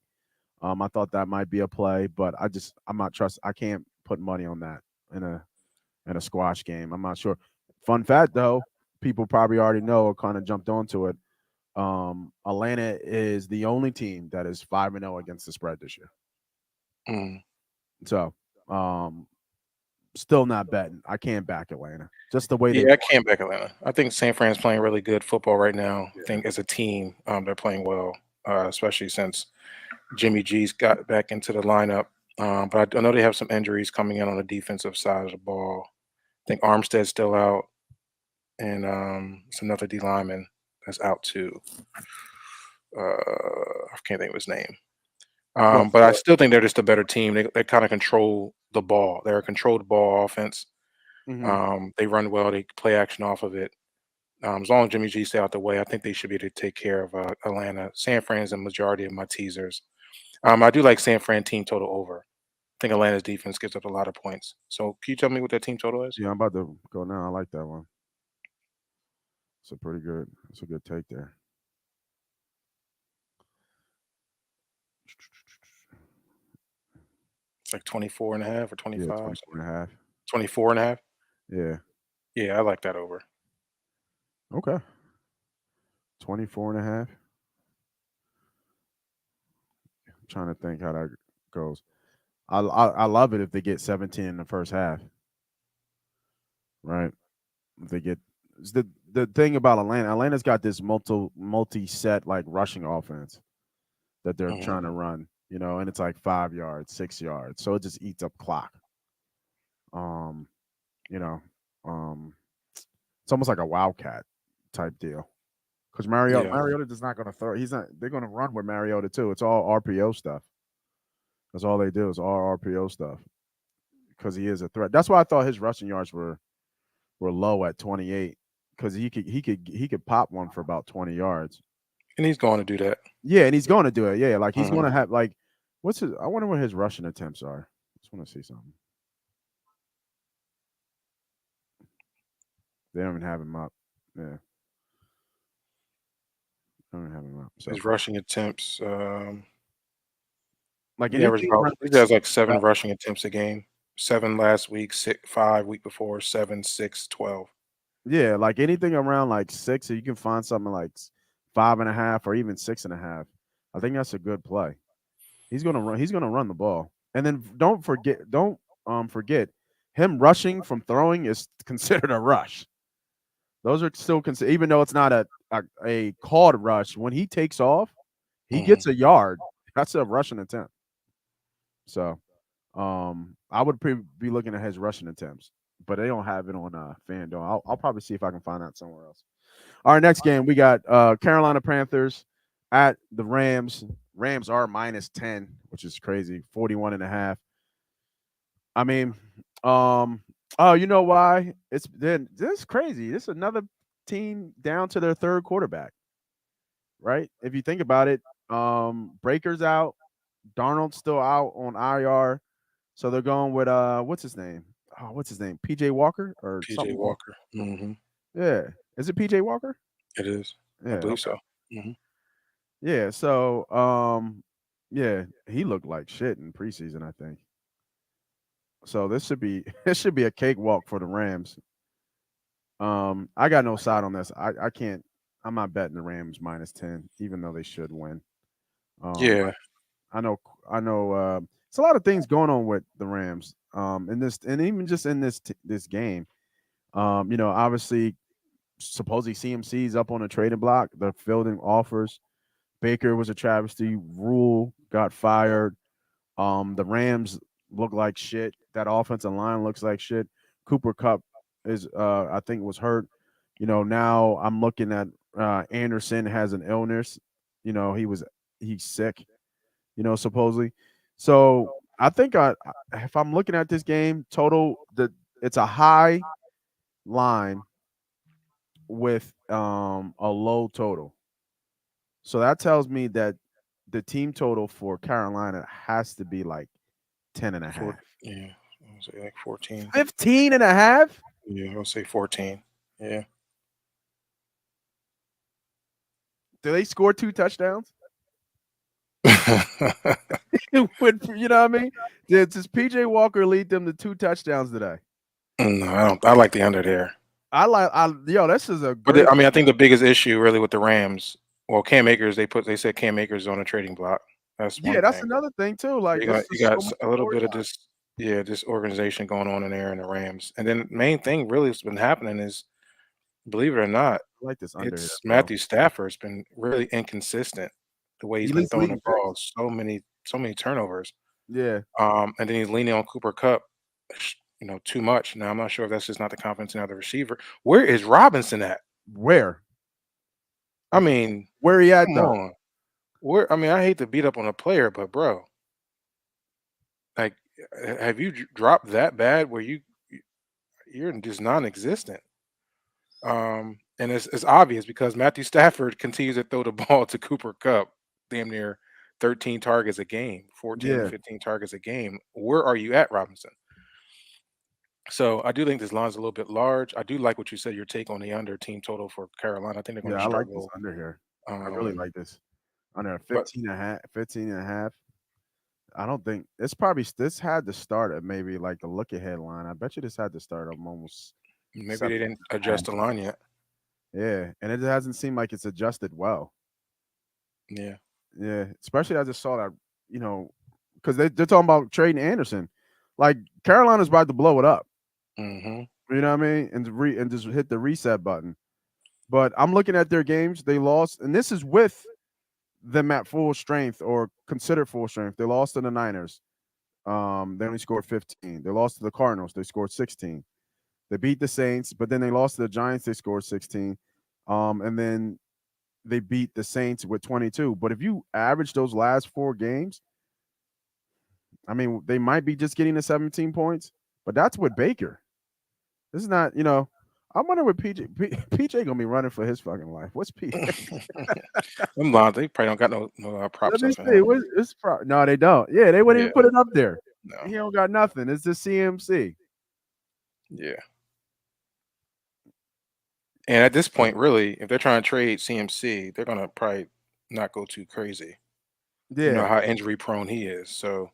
I thought that might be a play, but I'm not trust. I can't put money on that in a squash game. I'm not sure. Fun fact though, people probably already know or kind of jumped onto it. Atlanta is the only team that is 5-0 against the spread this year. mm. So, still not betting. I can't back Atlanta. Just the way they. Yeah, I can't back Atlanta. I think San Fran's playing really good football right now. Yeah. I think as a team, they're playing well, especially since Jimmy G's got back into the lineup. But I know they have some injuries coming in on the defensive side of the ball. I think Armstead's still out, and it's another D lineman that's out too. I can't think of his name. Well, But I still think they're just a better team. They kind of control the ball. They're a controlled ball offense. They run well. They play action off of it. As long as Jimmy G stay out the way, I think they should be able to take care of Atlanta. San Fran's the majority of my teasers. I do like San Fran team total over. I think Atlanta's defense gives up a lot of points. So can you tell me what that team total is? yeah, I'm about to go now. I like that one. It's a pretty good. It's a good take there. It's like 24 and a half or Yeah, 25. 24.5. 24 and a half. Yeah. Yeah, I like that over. Okay. 24.5. I'm trying to think how that goes. I love it if they get 17 in the first half. Right. If they get the thing about Atlanta's got this multi-set like rushing offense that they're Mhm. trying to run, and it's like 5 yards, 6 yards. So it just eats up clock. Um, you know, it's almost like a wildcat type deal. Because Yeah. Mariota is not going to throw. They're going to run with Mariota too. It's all RPO stuff. That's all they do is all RPO stuff. Because he is a threat. That's why I thought his rushing yards were low at 28. Because he could pop one for about 20 yards. And he's going to do that. Yeah, and he's going to do it. Yeah, like he's Mhm. going to have like what's his? I wonder what his rushing attempts are. Just want to see something. They don't even have him up. Yeah, they don't even have him up. So His rushing attempts. like He averaged anything about. around He has like 7 rushing attempts a game. 7 last week, 5 week before, 7, 6, 12. Yeah, like anything around like 6, or you can find something like 5.5 or even 6.5. I think that's a good play. He's gonna run. He's gonna run the ball, and then don't forget him rushing from throwing is considered a rush. Those are still considered, even though it's not a called rush. When he takes off, he Mhm. gets a yard. That's a rushing attempt. So, I would be looking at his rushing attempts, but they don't have it on FanDuel. I'll probably see if I can find that somewhere else. Our next game, we got Carolina Panthers at the Rams. Rams are -10, which is crazy. 41.5. I mean, oh, you know why? It's then this is crazy. This is another team down to their third quarterback, right? If you think about it, Breaker's out, Darnold's still out on IR, so they're going with what's his name? Oh, what's his name? PJ Walker or PJ something Walker? Walker. Mhm. Yeah, is it PJ Walker? It is. I Yeah, believe okay. so. Mhm. Yeah, so yeah, he looked like shit in preseason, I think. So this should be this should be a cakewalk for the Rams. I got no side on this. I can't. I'm not betting the Rams -10, even though they should win. Um, Yeah. I know I know. It's a lot of things going on with the Rams. In this and even just in this game. Obviously, supposedly CMC's up on a trading block. They're fielding offers. Baker was a travesty. Rule got fired. The Rams look like shit. That offensive line looks like shit. Cooper Cup is I think was hurt. Now I'm looking at Anderson has an illness. He's sick, supposedly. So I think if I'm looking at this game total, it's a high line with a low total. So that tells me that the team total for Carolina has to be like 10 and a Four. half. Yeah. I'll say like 14. 15 and a half? Yeah. I'll say 14. Yeah. Do they score 2 touchdowns? You know what I mean? Does PJ Walker lead them to 2 touchdowns today? No, I don't. I like the under there. This is a But great I mean, I think the biggest issue really with the Rams, well, Cam Akers, they said Cam Akers is on a trading block. That's Yeah, one that's thing. another thing too. Like this You is got so much a little bit of storyline. this, yeah, this organization going on in there in the Rams. And then the main thing really that's been happening is, believe it or not, I like this under here, it's bro. Matthew Stafford's been really inconsistent the way he's been He's throwing the leading ball. picks. So many turnovers. Yeah. And then he's leaning on Cooper Cup, too much. Now I'm not sure if that's just not the confidence in the other receiver. Where is Robinson at? Where? I mean, Where he at come though? on. Where I mean, I hate to beat up on a player, but bro, like, have you dropped that bad where you're just non-existent? And it's obvious because Matthew Stafford continues to throw the ball to Cooper Cup, damn near 13 targets a game, 14 to Yeah. 15 targets a game. Where are you at, Robinson? So I do think this line's a little bit large. I do like what you said, your take on the under team total for Carolina. I think they're going Yeah, to I like this struggle. under here. I really Um, like this. Under but 15 and a half, 15 and a half. I don't think this had to start at maybe like the look ahead line. I bet you this had to start at almost maybe 7 they didn't and a half. adjust the line yet. Yeah, and it hasn't seemed like it's adjusted well. Yeah. Yeah, especially I just saw that, because they're talking about trading Anderson. Like Carolina's about to blow it up. Hmm. You know what I mean? And just hit the reset button. But I'm looking at their games. They lost, and this is with them at full strength or considered full strength. They lost to the Niners. They only scored 15. They lost to the Cardinals. They scored 16. They beat the Saints, but then they lost to the Giants. They scored 16. And then they beat the Saints with 22. But if you average those last 4 games, I mean, they might be just getting the 17 points, but that's with Baker. This is not, I wonder what PJ gonna be running for his fucking life. What's PJ? Them lines, they probably don't got no Let props me up in see. him. No, they don't. Yeah, they wouldn't Yeah, even put it up there. no, He don't got nothing. It's the CMC. yeah. And at this point, really, if they're trying to trade CMC, they're gonna probably not go too crazy. You know Yeah, how injury prone he is. So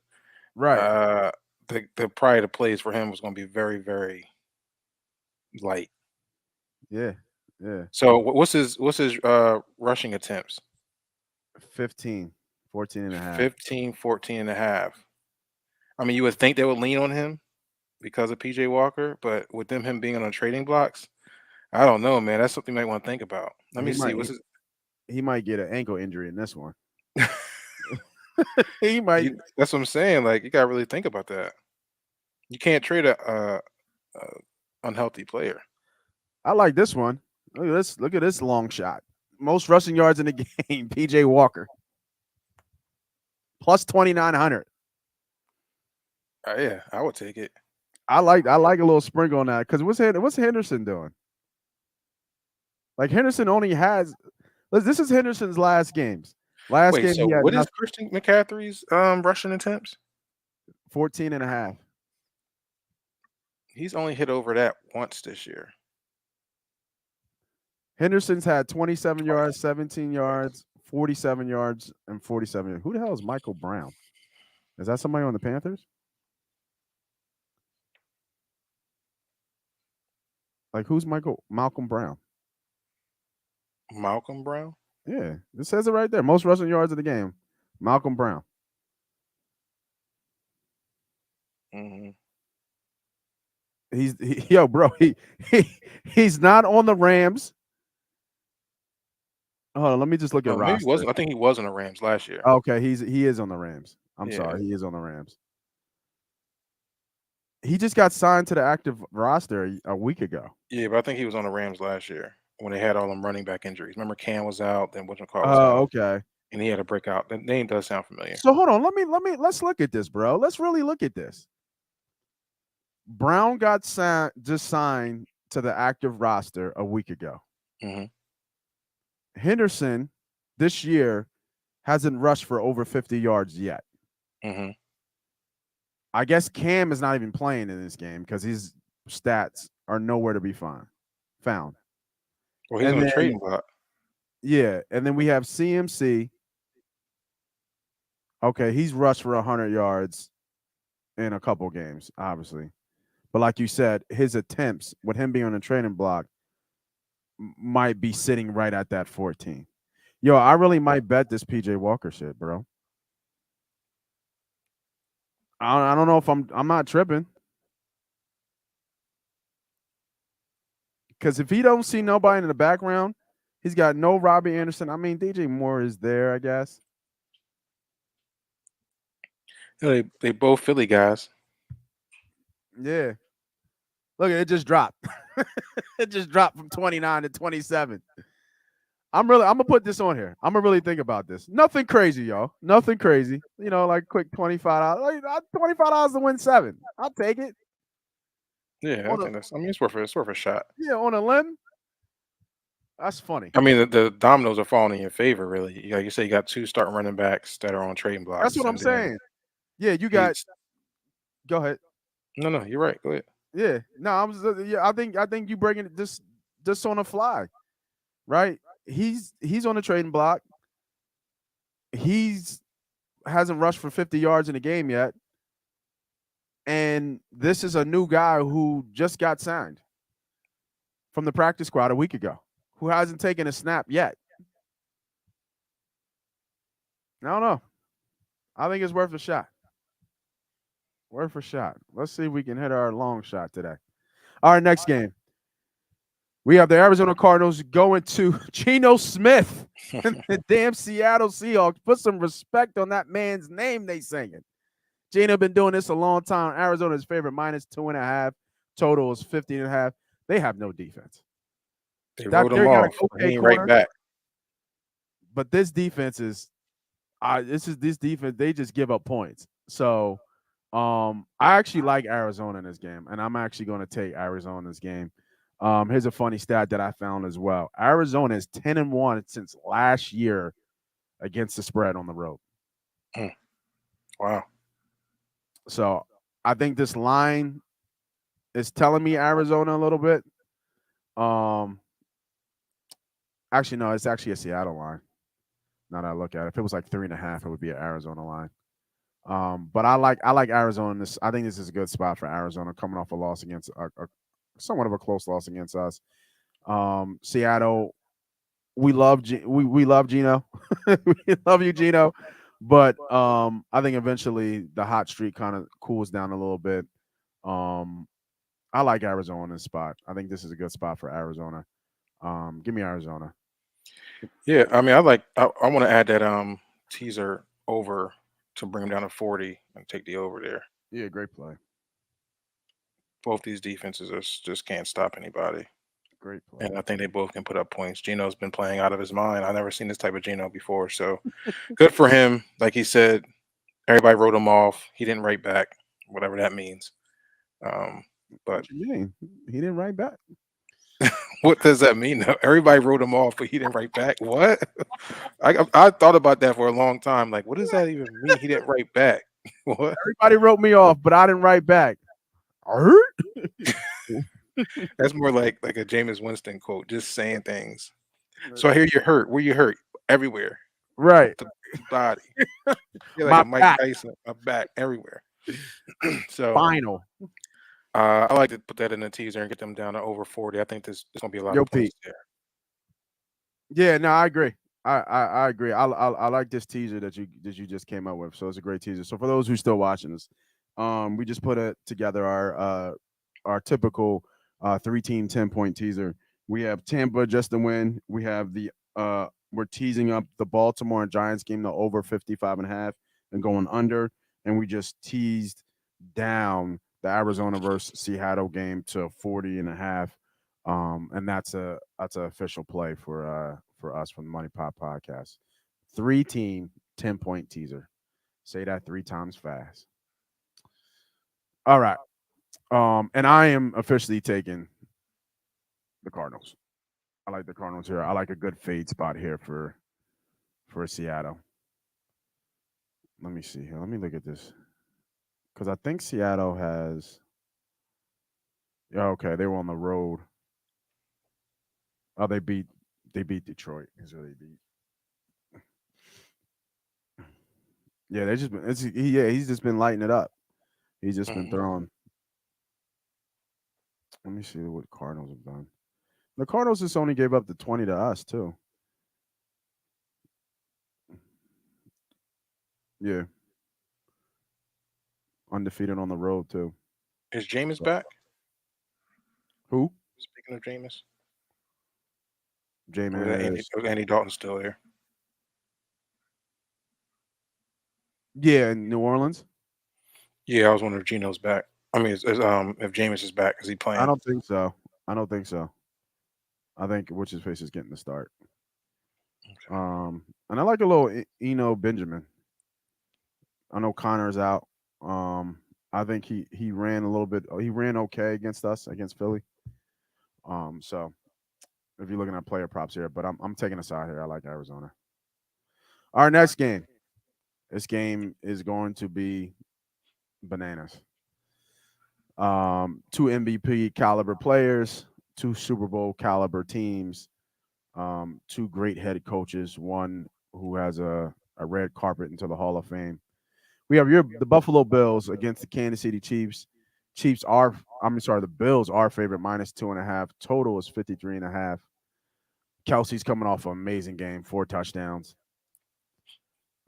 right. uh the probably the plays for him was gonna be very, very light. Yeah. Yeah. So what's his rushing attempts? 15, 14 and a half. 15, 14 and a half. I mean, you would think they would lean on him because of PJ Walker, but with him being on the trading blocks, I don't know, man. That's something you might want to think about. Let He me see. might What's his he might get an ankle injury in this one. He might. That's what I'm saying. Like, you gotta really think about that. You can't trade a unhealthy player. I like this one. Look at this. Look at this long shot. Most rushing yards in the game. PJ Walker. Plus 2,900. Yeah, I would take it. I like a little sprinkle on that because what's Henderson doing? Like Henderson only has. This is Henderson's last games. Last Wait, game so he had what is Christian McCaffrey's rushing attempts? 14 and a half. He's only hit over that once this year. Henderson's had 27 yards, 17 yards, 47 yards, and 47 yards. Who the hell is Michael Brown? Is that somebody on the Panthers? Like who's Malcolm Brown? Malcolm Brown? Yeah, it says it right there. Most rushing yards of the game. Malcolm Brown. Mm-hmm. He's not on the Rams. Hold on, let me just look at Maybe roster. he wasn't. I think he was on the Rams last year. Okay, he is on the Rams. I'm Yeah. sorry, he is on the Rams. He just got signed to the active roster a week ago. Yeah, but I think he was on the Rams last year when they had all them running back injuries. Remember, Cam was out, then Whatchamacallit was out, Okay. and he had a breakout. The name does sound familiar. So hold on, let's look at this, bro. Let's really look at this. Brown got just signed to the active roster a week ago. Mm-hmm. Henderson this year hasn't rushed for over 50 yards yet. Mm-hmm. I guess Cam is not even playing in this game because his stats are nowhere to be found. Well, he's on the trading block. Yeah, and then we have CMC. Okay, he's rushed for 100 yards in a couple games, obviously. But like you said, his attempts with him being on the trading block might be sitting right at that 14. Yo, I really might bet this PJ Walker shit, bro. I don't know if I'm not tripping. Because if he don't see nobody in the background, he's got no Robbie Anderson. I mean, DJ Moore is there, I guess. They both Philly guys. Yeah. Look, it just dropped. It just dropped from 29 to 27. I'm gonna put this on here. I'm gonna really think about this. Nothing crazy, y'all. Nothing crazy. You know, like quick $25. Like, $25 to win 7. I'll take it. Yeah, I mean, it's worth a shot. Yeah, on a limb. That's funny. I mean, the dominoes are falling in your favor, really. Like you say, you got 2 starting running backs that are on trading blocks. That's what I'm saying. Yeah, you got. Go ahead. No, you're right. Go ahead. Yeah, no, I think you breaking it just on the fly, right? He's on the trading block. Hasn't rushed for 50 yards in a game yet, and this is a new guy who just got signed from the practice squad a week ago, who hasn't taken a snap yet. I don't know. I think it's worth a shot. Worth a shot. Let's see if we can hit our long shot today. All right, next game. We have the Arizona Cardinals going to Geno Smith and the damn Seattle Seahawks. Put some respect on that man's name, they singing. Geno been doing this a long time. Arizona's favorite -2.5. Total is 50.5. They have no defense. They wrote him off. He ain't right back. But this defense is this defense, they just give up points. So I actually like Arizona in this game, and I'm actually going to take Arizona in this game. Here's a funny stat that I found as well. Arizona is 10-1 since last year against the spread on the road. Wow. So I think this line is telling me Arizona a little bit. Actually, no, it's actually a Seattle line. Now that I look at it, if it was like 3.5, it would be an Arizona line. But I like Arizona. I think this is a good spot for Arizona coming off a loss against a somewhat of a close loss against us. Seattle, we love Gino. We love you, Gino. But I think eventually the hot streak kind of cools down a little bit. Um, I like Arizona in this spot. I think this is a good spot for Arizona. Give me Arizona. Yeah, I mean, I want to add that teaser over to bring them down to 40 and take the over there. Yeah, great play. Both these defenses just can't stop anybody. Great play. And I think they both can put up points. Gino's been playing out of his mind. I've never seen this type of Gino before. So good for him. Like he said, everybody wrote him off. He didn't write back, whatever that means. But What you mean? He didn't write back. what does that mean? Though? Everybody wrote him off, but he didn't write back. What? I thought about that for a long time. Like, what does that even mean? He didn't write back. What? Everybody wrote me off, but I didn't write back. That's more like a Jameis Winston quote, just saying things. So I hear you're hurt. Where you hurt? Everywhere. Right. The body. You're My like a Mike back. Tyson. My back everywhere. So Final. I like to put that in the teaser and get them down to over 40. I think there's gonna be a lot Yo, of points Pete. there. Yeah, no, I agree. I agree. I like this teaser that you just came up with. So it's a great teaser. So for those who still watching this, we just put it together our typical 3-team 10-point teaser. We have Tampa just to win. We have the we're teasing up the Baltimore and Giants game to over 55.5 and going under, and we just teased down the Arizona versus Seattle game to 40.5. And that's an official play for us from the MoneyPot Podcast. 3-team 10-point teaser. Say that 3 times fast. All right. And I am officially taking the Cardinals. I like the Cardinals here. I like a good fade spot here for Seattle. Let me see here. Let me look at this. Because I think Seattle has. Yeah, okay, they were on the road. Oh, they beat Detroit. Is who they beat. Yeah, they just been. He's just been lighting it up. He's just been throwing. Let me see what Cardinals have done. The Cardinals just only gave up the 20 to us too. Yeah, undefeated on the road too. Is Jameis back? Who? Speaking of Jameis, Jameis. Andy Dalton still there? Yeah, in New Orleans. Yeah, I was wondering if Gino's back. I mean, if Jameis is back, is he playing? I don't think so. I think what's his face is getting the start. Okay. And I like a little Eno Benjamin. I know Connor's out. I think he ran a little bit. He ran okay against us against Philly. So if you're looking at player props here, but I'm taking a side here. I like Arizona. Our next game. This game is going to be bananas. 2 MVP caliber players, 2 Super Bowl caliber teams, 2 great head coaches, one who has a red carpet into the Hall of Fame. We have the Buffalo Bills against the Kansas City Chiefs. The Bills are favorite -2.5. Total is 53.5. Kelsey's coming off an amazing game, 4 touchdowns.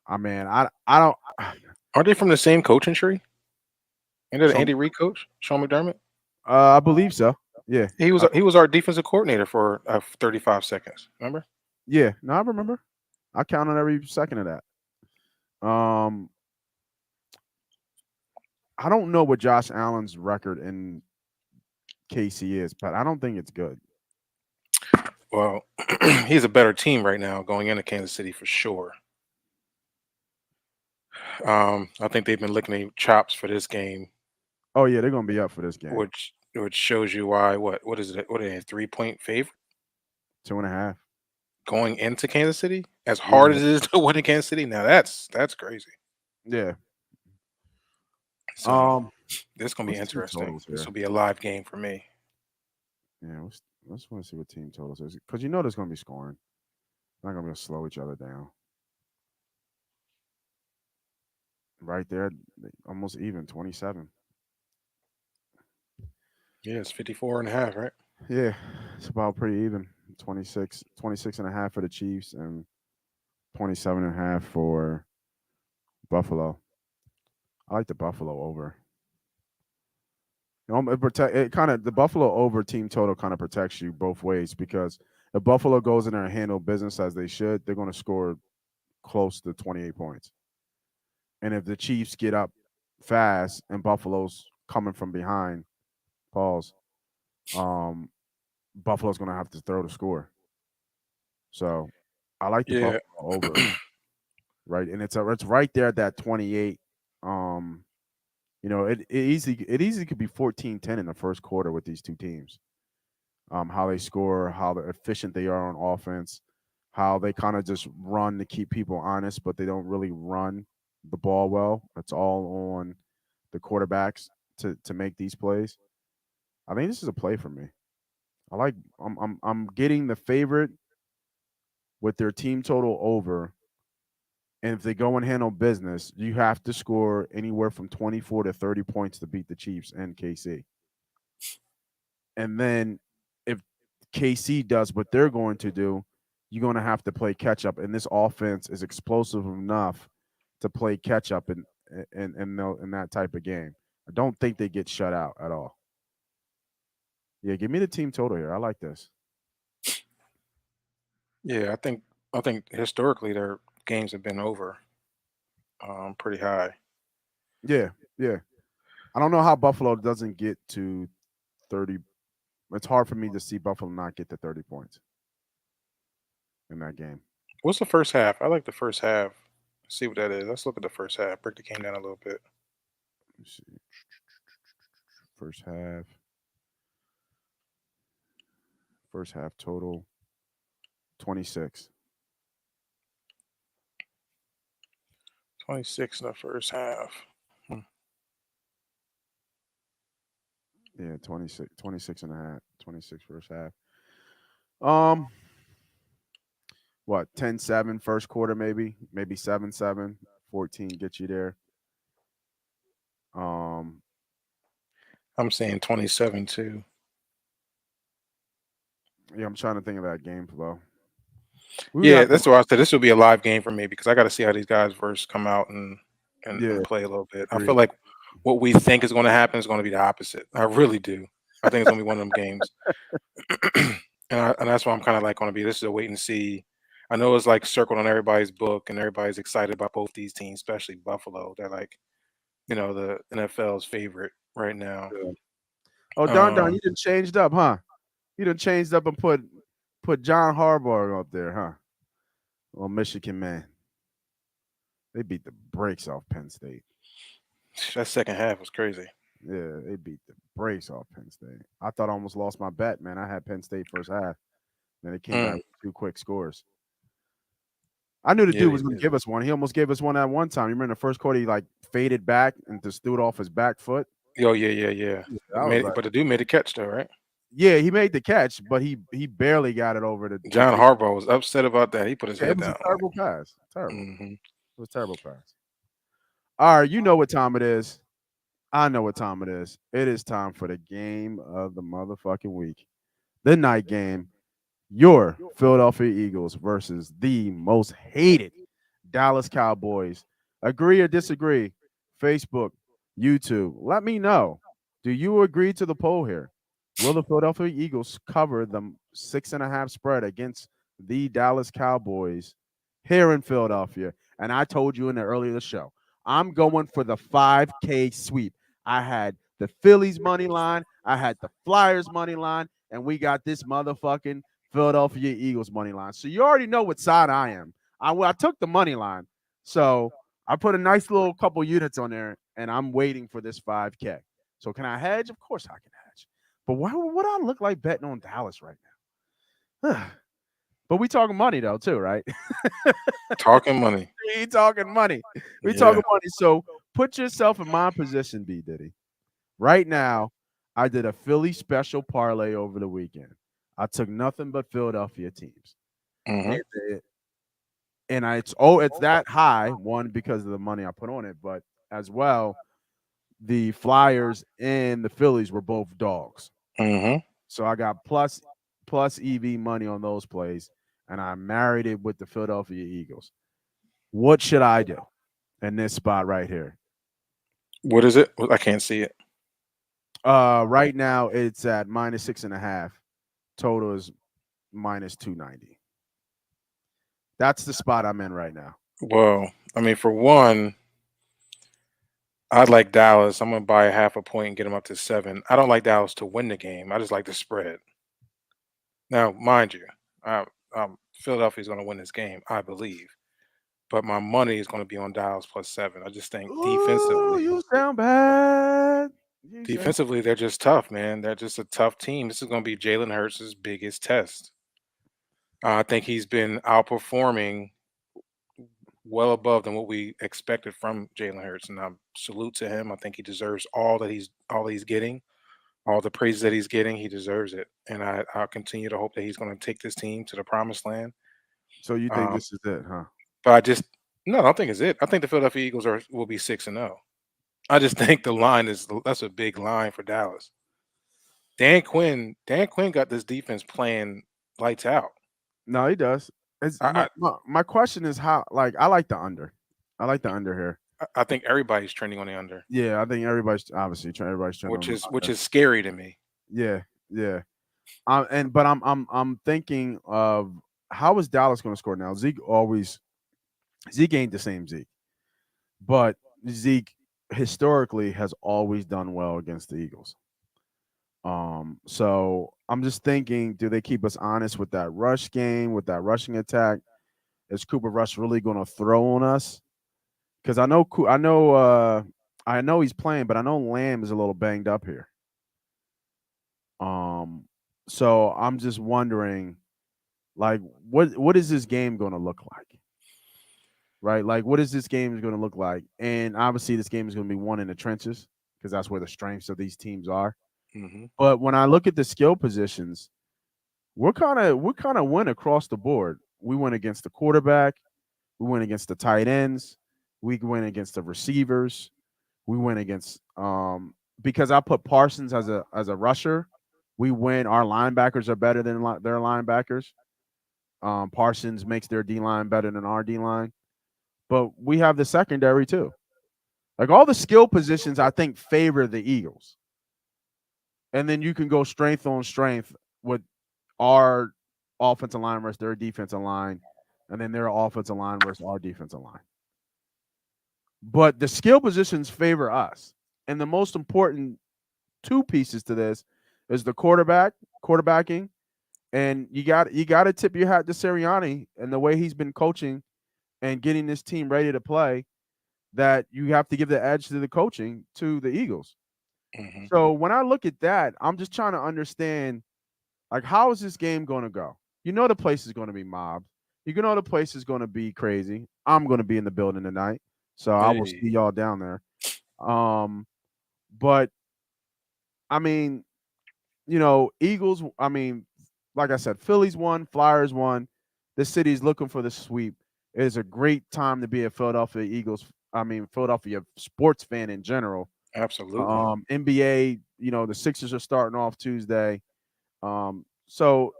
I mean, I don't. Aren't they from the same coaching tree? Ain't that Andy Reid coach, Sean McDermott? I believe so. Yeah, he was our defensive coordinator for 35 seconds. Remember? Yeah, no, I remember. I counted every second of that. I don't know what Josh Allen's record in KC is, but I don't think it's good. Well, he's a better team right now going into Kansas City for sure. I think they've been licking their chops for this game. Oh yeah, they're gonna be up for this game. Which shows you why. What is it? What are they, a 3-point favorite? 2.5. Going into Kansas City? As hard as it is to win in Kansas City? Now that's crazy. Yeah. So this is gonna be interesting. This will be a live game for me. Yeah, let's want to see what team totals is. Because there's gonna be scoring. They're not gonna be able to slow each other down. Right there, almost even, 27. Yeah, it's 54.5, right? Yeah. It's about pretty even. 26 and a half for the Chiefs and 27 and a half for Buffalo. I like the Buffalo over. It kind of the Buffalo over team total kind of protects you both ways because if Buffalo goes in there and handle business as they should, they're going to score close to 28 points. And if the Chiefs get up fast and Buffalo's coming from behind, pause, um, Buffalo's going to have to throw the score. So I like the Yeah. Buffalo over, right? And it's right there at that 28. Um, it easily could be 14-10 in the first quarter with these two teams. How they score, how efficient they are on offense, how they kind of just run to keep people honest, but they don't really run the ball well. It's all on the quarterbacks to make these plays. I think this is a play for me. I'm getting the favorite with their team total over. And if they go and handle business, you have to score anywhere from 24 to 30 points to beat the Chiefs and KC. And then if KC does what they're going to do, you're going to have to play catch up. And this offense is explosive enough to play catch up in that type of game. I don't think they get shut out at all. Yeah, give me the team total here. I like this. Yeah, I think historically their games have been over pretty high. Yeah, yeah. I don't know how Buffalo doesn't get to 30. It's hard for me to see Buffalo not get to 30 points in that game. What's the first half? I like the first half. See what that is. Let's look at the first half. Break the game down a little bit. Let's see. First half. First half total 26. 26 in the first half. Yeah, 26 and a half. 26 first half. Um, what, 10-7 first quarter maybe? Maybe 7-7. 14 get you there. Um, I'm saying 27 too. yeah, I'm trying to think of that game flow. We would Yeah, have to, that's what I said. This will be a live game for me because I got to see how these guys first come out and, yeah, and play a little bit. I agree. feel like what we think is going to happen is going to be the opposite. I really do. I think it's going to be one of them games, and that's why I'm kind of like going to be. This is a wait and see. I know it's like circled on everybody's book, and everybody's excited about both these teams, especially Buffalo. They're like, the NFL's favorite right now. Yeah. Oh, Don, Um, you done changed up, huh? You done changed up and put John Harbaugh up there, huh? Well, Michigan man. They beat the brakes off Penn State. that second half was crazy. Yeah, they beat the brakes off Penn State. I thought I almost lost my bet, man. I had Penn State first half. Then it came back Mm, with two quick scores. I knew the yeah, dude they was going to did. give us one. He almost gave us one at one time. You remember in the first quarter, he like faded back and just threw it off his back foot. Oh yeah. Yeah, But I was like, but the dude made a catch though, right? yeah, he made the catch, but he barely got it over the John D. Harbaugh was upset about that. He put his Yeah, it head was a down. terrible pass. Terrible. Hmm. It was a terrible pass. All right, you know what time it is. I know what time it is. It is time for the game of the motherfucking week. The night game. Your Philadelphia Eagles versus the most hated Dallas Cowboys. Agree or disagree? Facebook, YouTube. Let me know. Do you agree to the poll here? Will the Philadelphia Eagles cover the 6.5 spread against the Dallas Cowboys here in Philadelphia? And I told you in the earlier show, I'm going for the 5K sweep. I had the Phillies money line, I had the Flyers money line, and we got this motherfucking Philadelphia Eagles money line. So you already know what side I am. I took the money line. So I put a nice little couple units on there, and I'm waiting for this 5K. So can I hedge? Of course I can hedge. But why would I look like betting on Dallas right now? But we talking money though, too, right? Talking money. We talking money. We Yeah. talking money. So put yourself in my position, B Diddy. Right now, I did a Philly special parlay over the weekend. I took nothing but Philadelphia teams. Hmm. And it's that high, one because of the money I put on it, but as well, the Flyers and the Phillies were both dogs. Hmm. So I got plus plus EV money on those plays, and I married it with the Philadelphia Eagles. What should I do in this spot right here? What is it? I can't see it. Right now it's at -6.5. Total is -290. That's the spot I'm in right now. Well, I mean, for one, I'd like Dallas. I'm going to buy a half a point and get them up to 7. I don't like Dallas to win the game. I just like the spread. Now, mind you, Philadelphia's going to win this game, I believe. But my money is going to be on Dallas plus 7. I just think Ooh, you sound bad. defensively, they're just tough, man. They're just a tough team. This is going to be Jalen Hurts' biggest test. I think he's been outperforming well above than what we expected from Jalen Hurts, and I salute to him. I think he deserves all that he's getting, all the praise that he's getting. He deserves it, and I'll continue to hope that he's going to take this team to the promised land. So you think this is it, huh? But I don't think it's it. I think the Philadelphia Eagles will be 6-0. I just think the line that's a big line for Dallas. Dan Quinn got this defense playing lights out. No, he does. My question is how. Like, I like the under. I like the under here. I think everybody's trending on the under. Yeah, I think everybody's obviously everybody's trending, which is scary to me. Yeah, yeah. But I'm thinking of how is Dallas going to score now? Zeke ain't the same Zeke, but Zeke historically has always done well against the Eagles. So I'm just thinking, do they keep us honest with that rush game, with that rushing attack? Is Cooper Rush really going to throw on us? Because I know he's playing, but I know Lamb is a little banged up here. So I'm just wondering, like, what is this game going to look like? Right? Like, what is this game going to look like? And obviously, this game is going to be won in the trenches because that's where the strengths of these teams are. Mm-hmm. But when I look at the skill positions, we're kind of win across the board. We went against the quarterback, we went against the tight ends, we went against the receivers, we went against because I put Parsons as a rusher. We win. Our linebackers are better than their linebackers. Parsons makes their D line better than our D line, but we have the secondary too. Like all the skill positions, I think favor the Eagles. And then you can go strength on strength with our offensive line versus their defensive line, and then their offensive line versus our defensive line. But the skill positions favor us. And the most important two pieces to this is the quarterbacking, and you got to tip your hat to Sirianni and the way he's been coaching and getting this team ready to play. That you have to give the edge to the coaching to the Eagles. Mm-hmm. So when I look at that, I'm just trying to understand, like, how is this game going to go? You know the place is going to be mobbed. You know the place is going to be crazy. I'm going to be in the building tonight, so I will see y'all down there. But I mean, Eagles. I mean, like I said, Phillies won, Flyers won. The city's looking for the sweep. It is a great time to be a Philadelphia sports fan in general. Absolutely. NBA, the Sixers are starting off Tuesday. So,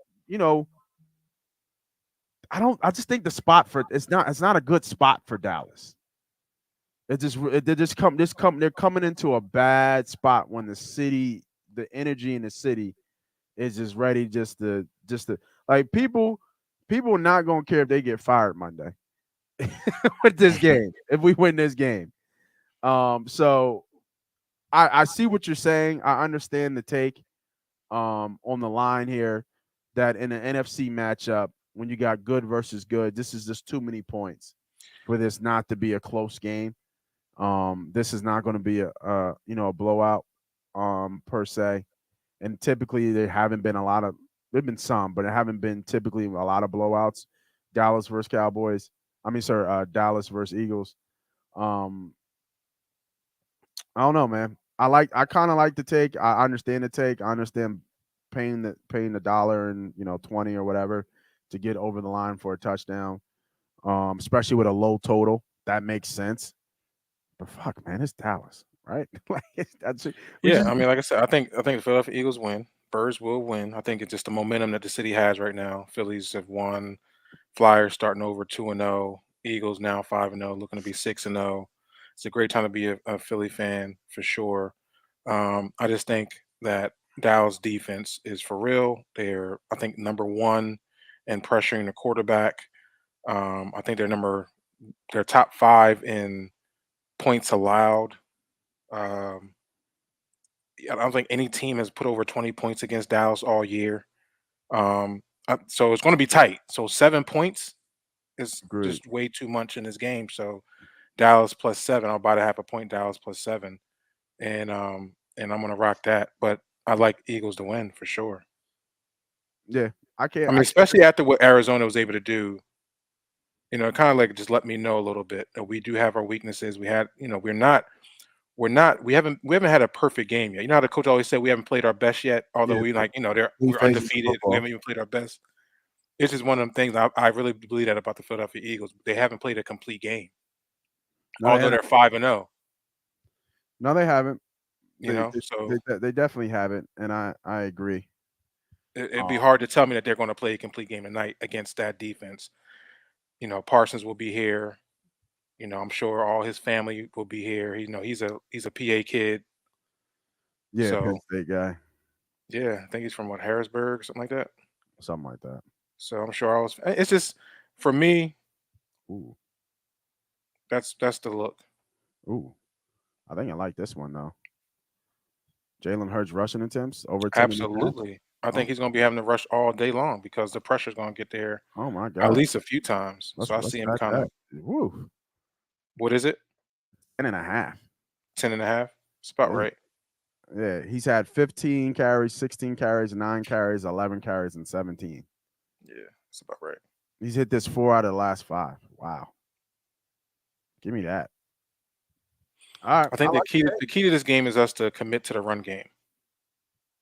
I just think the spot for it's not a good spot for Dallas. They're coming into a bad spot when the energy in the city is just ready just to like people are not going to care if they get fired Monday with this game if we win this game. So I see what you're saying. I understand the take on the line here that in an NFC matchup, when you got good versus good, this is just too many points for this not to be a close game. This is not going to be a blowout per se. And typically there haven't been there've been some, but it haven't been typically a lot of blowouts. Dallas versus Cowboys. Dallas versus Eagles. I don't know, man. I kind of like the take. I understand the take. I understand paying the dollar and 20 or whatever to get over the line for a touchdown. Especially with a low total. That makes sense. But fuck, man, it's Dallas, right? I mean, like I said, I think the Philadelphia Eagles win. Birds will win. I think it's just the momentum that the city has right now. Phillies have won. Flyers starting over 2-0. Eagles now 5-0, looking to be 6-0. It's a great time to be a Philly fan for sure. I just think that Dallas defense is for real. They're, I think, number one in pressuring the quarterback. I think they're top five in points allowed. Um, I don't think any team has put over 20 points against Dallas all year. So it's going to be tight. So 7 points is Agreed. just way too much in this game. So Dallas plus 7. I'll buy the half a point. Dallas plus 7, and I'm going to rock that. But I like Eagles to win for sure. Yeah, I can't. I mean, especially after what Arizona was able to do. It kind of like just let me know a little bit that we do have our weaknesses. We had, we haven't had a perfect game yet. You know how the coach always said we haven't played our best yet, although Yeah, we three we're phases of undefeated. We football. haven't even played our best. It's just one of them things. I really believe that about the Philadelphia Eagles. They haven't played a complete game, No, they although haven't. they're 5-0. No, they haven't. So They definitely haven't, and I agree. it'd be Um, hard to tell me that they're going to play a complete game tonight against that defense. Parsons will be here. I'm sure all his family will be here. He's a PA kid. yeah, Penn So State guy, yeah, I think he's from Harrisburg, something like that. something like that. So I'm sure it's just for me, Ooh, that's the look. ooh. I think I like this one though. Jalen Hurts rushing attempts over 10.5. Absolutely. I Oh, think he's going to be having to rush all day long because the pressure's going to get there oh my at God. least a few times. So I Let's see him back kind that. of, Woo, what is it? 10.5. 10 and a half? It's about Yeah, right. yeah. He's had 15 carries, 16 carries, 9 carries, 11 carries, and 17. Yeah, it's about right. He's hit this 4 out of the last 5. Wow, give me that. All right, I I think the like key the key to this game is us to commit to the run game.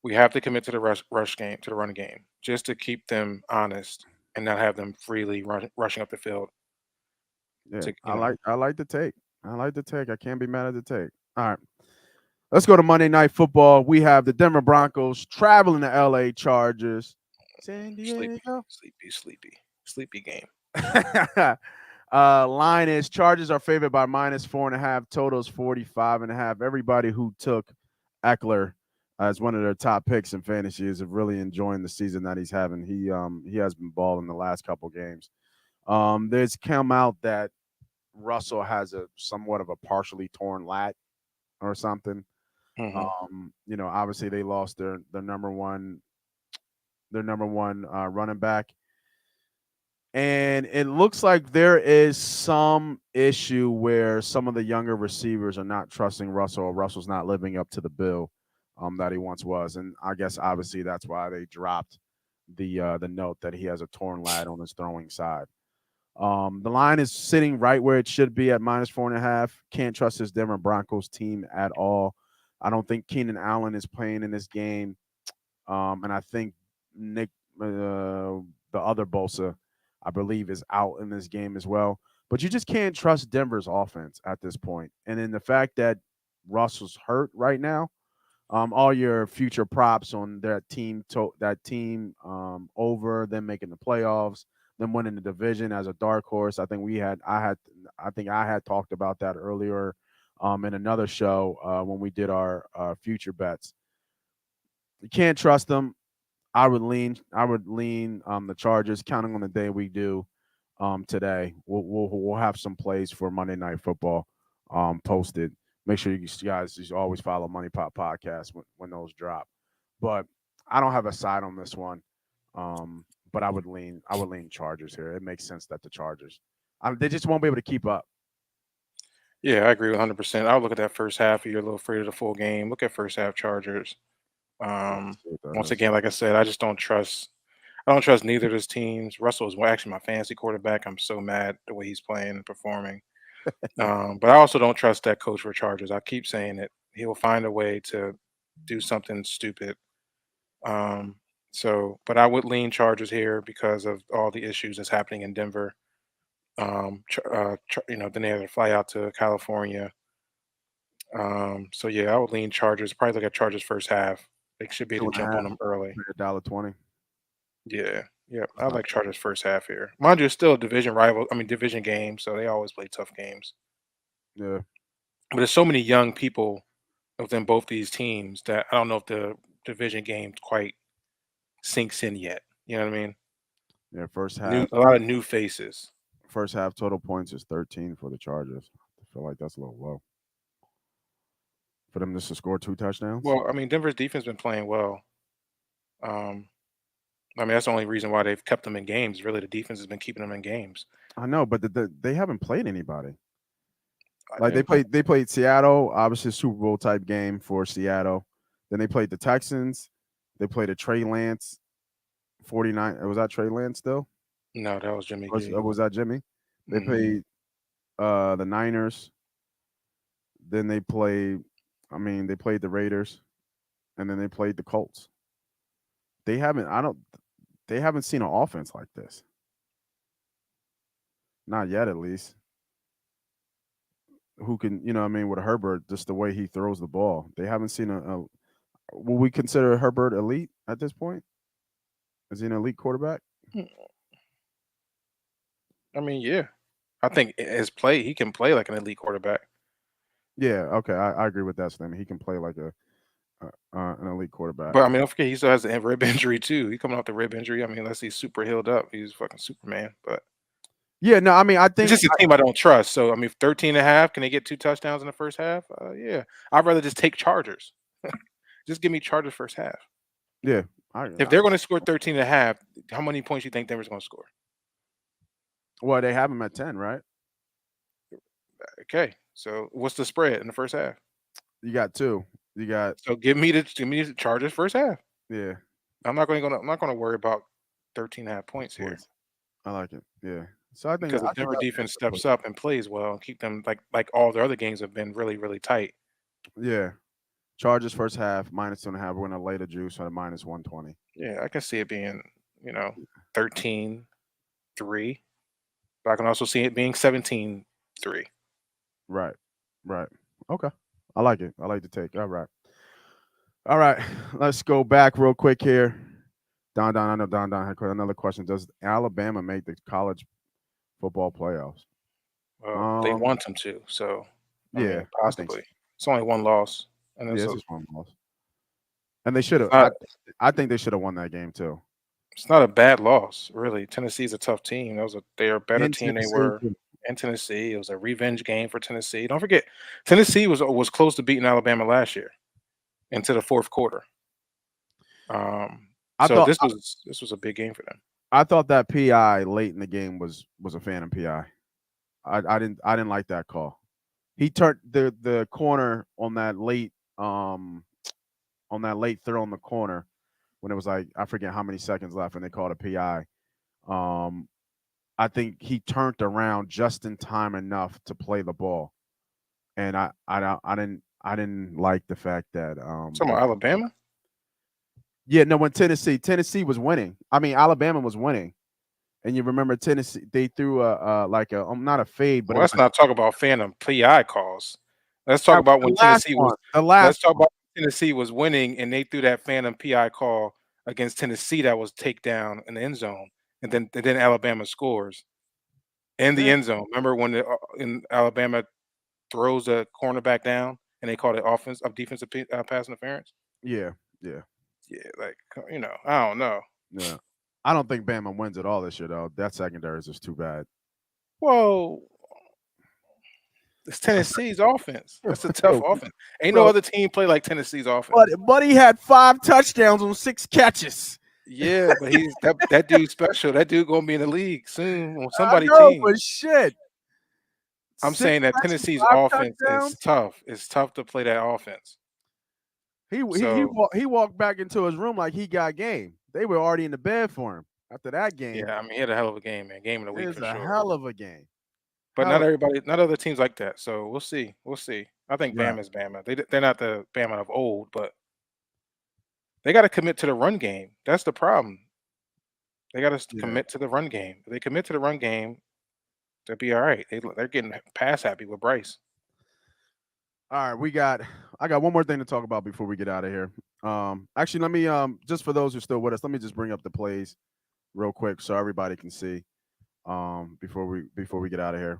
We have to commit to the rush game, to the run game, just to keep them honest and not have them freely rushing up the field. Yeah, To I like the take. I like the take. I can't be mad at the take. All right. Let's go to Monday Night Football. We have the Denver Broncos traveling to LA Chargers. San sleepy, Diego. sleepy, sleepy, sleepy game. Line is Chargers are favored by -4.5. Totals 45.5. Everybody who took Eckler as one of their top picks in fantasy is really enjoying the season that he's having. He has been balling the last couple games. There's come out that Russell has a somewhat of a partially torn lat or something. Hmm. Obviously they lost their number one running back, and it looks like there is some issue where some of the younger receivers are not trusting Russell, or Russell's not living up to the bill that he once was, and I guess obviously that's why they dropped the note that he has a torn lat on his throwing side. The line is sitting right where it should be at -4.5. Can't trust this Denver Broncos team at all. I don't think Keenan Allen is playing in this game. And I think Nick, the other Bosa, I believe, is out in this game as well. But you just can't trust Denver's offense at this point. And then the fact that Russell's hurt right now, all your future props on that team over them making the playoffs, them winning the division as a dark horse. I think I had talked about that earlier in another show when we did our future bets. You can't trust them. I would lean the Chargers, counting on the day we do today. We'll have some plays for Monday Night Football posted. Make sure you guys just always follow MoneyPot Podcast when those drop. But I don't have a side on this one. But I would lean Chargers here. It makes sense that the Chargers, they just won't be able to keep up. Yeah, I agree 100%. I'll look at that first half. If you're a little afraid of the full game, look at first half Chargers. Let's see what that Once is. again, like I said, I just don't trust. I don't trust neither of those teams. Russell is actually my fantasy quarterback. I'm so mad the way he's playing and performing. But I also don't trust that coach for Chargers. I keep saying it. He will find a way to do something stupid. Um, but I would lean Chargers here because of all the issues that's happening in Denver. Then they had to fly out to California. So yeah, I would lean Chargers. Probably look at Chargers first half. They should be able to jump on them early. $1.20. Yeah. I like Chargers first half here. Mind you, it's still a division game, so they always play tough games. Yeah. But there's so many young people within both these teams that I don't know if the division game quite sinks in yet. You know what I mean? Yeah, first half. A lot of new faces. First half total points is 13 for the Chargers. I feel like that's a little low for them just to score 2 touchdowns. Well, I mean, Denver's defense been playing well. That's the only reason why they've kept them in games. Really, the defense has been keeping them in games. I know, but they haven't played anybody. Like they played Seattle, obviously a Super Bowl type game for Seattle. Then they played the Texans. They played a Trey Lance 49. Was that Trey Lance still? No, that was Jimmy G. Was that Jimmy? They played the Niners. Then they played the Raiders, and then they played the Colts. They haven't seen an offense like this. Not yet, at least. Who can, with Herbert, just the way he throws the ball. They haven't seen will we consider Herbert elite at this point? Is he an elite quarterback? I mean, yeah. I think his play, he can play like an elite quarterback. Yeah, okay. I agree with that statement. He can play like an elite quarterback. But, I mean, don't forget, he still has a rib injury, too. He's coming off the rib injury. I mean, unless he's super healed up, he's fucking Superman. But yeah, no, I mean, I think it's just a team I don't trust. So, I mean, 13.5, can they get 2 touchdowns in the first half? Yeah. I'd rather just take Chargers. Just give me Chargers first half. Yeah. If they're going to score 13.5, how many points do you think Denver's going to score? Well, they have them at 10, right? Okay. So, what's the spread in the first half? You got 2. So give me the Chargers first half. Yeah. I'm not going to worry about 13.5 points here. I like it. Yeah. So I think because the Denver defense steps up and plays well and keep them like all the other games have been really, really tight. Yeah. Chargers first half -2.5. We're gonna lay the juice at -120. Yeah, I can see it being 13-3, but I can also see it being 17-3. Right. Okay. I like it. I like the take. All right. Let's go back real quick here. Don, I know Don had another question. Does Alabama make the college football playoffs? Well, they want them to, so I yeah, mean, possibly. It's only one loss. And it's just one loss. And they should have. I think they should have won that game too. It's not a bad loss, really. Tennessee's a tough team. They're a better team they were in Tennessee. It was a revenge game for Tennessee. Don't forget, Tennessee was close to beating Alabama last year into the fourth quarter. This was a big game for them. I thought that PI late in the game was a phantom PI. I didn't like that call. He turned the corner on that late throw on the corner when it was like I forget how many seconds left and they called a PI. I think he turned around just in time enough to play the ball, and I didn't like the fact that talking about Alabama. Yeah, no, when Tennessee was winning. I mean, Alabama was winning. And you remember Tennessee, they threw not a fade, but let's not talk about phantom PI calls. Let's talk about when Tennessee was let's talk about Tennessee was winning and they threw that phantom PI call against Tennessee that was takedown in the end zone, and then Alabama scores in the end zone. Remember when in Alabama throws a cornerback down and they called it defensive pass interference? Yeah. Like I don't know. Yeah. I don't think Bama wins at all this year, though. That secondary is just too bad. Whoa. It's Tennessee's offense. That's a tough offense. Ain't no other team play like Tennessee's offense. But he had 5 touchdowns on 6 catches. Yeah, but he's that dude's special. That dude gonna be in the league soon on somebody's team. But shit. I'm saying that Tennessee's offense is tough. It's tough to play that offense. He walked back into his room like he got game. They were already in the bed for him after that game. Yeah, I mean, he had a hell of a game, man. Game of the week for sure. It was a hell of a game. But not other teams like that. So we'll see. I think Bama's Bama. They're not the Bama of old, but they got to commit to the run game. That's the problem. They got to commit to the run game. If they commit to the run game, they'll be all right. They're getting pass happy with Bryce. All right, I got one more thing to talk about before we get out of here. Actually, let me just for those who are still with us, let me just bring up the plays real quick so everybody can see before we get out of here.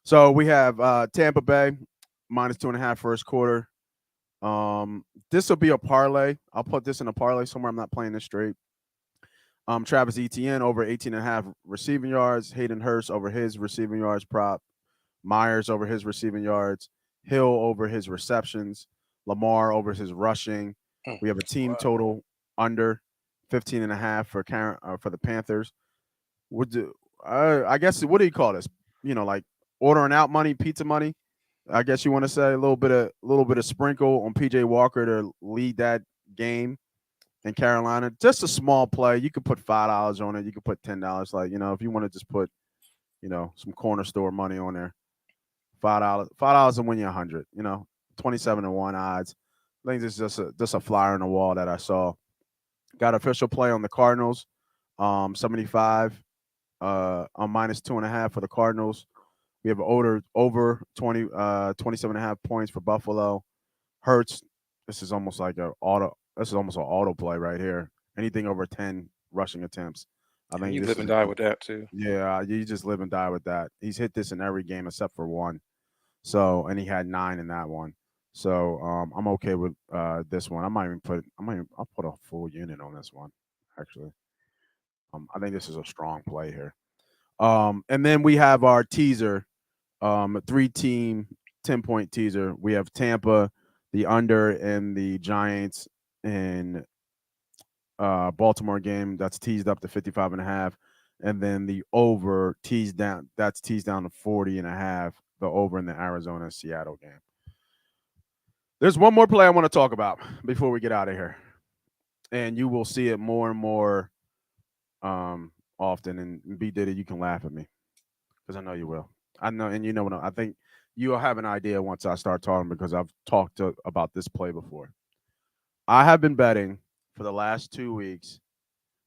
So we have Tampa Bay minus 2.5 first quarter. This will be a parlay. I'll put this in a parlay somewhere. I'm not playing this straight. Travis Etienne over 18.5 receiving yards. Hayden Hurst over his receiving yards prop. Myers over his receiving yards. Hill over his receptions. Lamar over his rushing. We have a team total under 15.5 for the Panthers. I guess what do you call this? Like ordering out money, pizza money. I guess you want to say a little bit of sprinkle on PJ Walker to lead that game in Carolina. Just a small play. You could put $5 on it. You could put $10. Like, if you want to just put, some corner store money on there. $5 and win you 100. 27-1 odds. I think this is just a flyer on the wall that I saw. Got official play on the Cardinals. 75 on minus 2.5 for the Cardinals. We have over 27.5 points for Buffalo. Hurts. This is almost like an auto. This is almost an auto play right here. Anything over 10 rushing attempts. I think You this live and die with that too. Yeah, you just live and die with that. He's hit this in every game except for one. So, and he had 9 in that one. So, I'm okay with this one. I'll put a full unit on this one. Actually, I think this is a strong play here. And then we have our teaser, a 3-team 10-point teaser. We have Tampa, the under, and the Giants in Baltimore game. That's teased up to 55.5. And then the over teased down. That's teased down to 40.5. The over in the Arizona Seattle game. There's one more play I want to talk about before we get out of here, and you will see it more and more often. And B Diddy, you can laugh at me because I know you will. I know, and what I think you'll have an idea once I start talking because I've talked about this play before. I have been betting for the last 2 weeks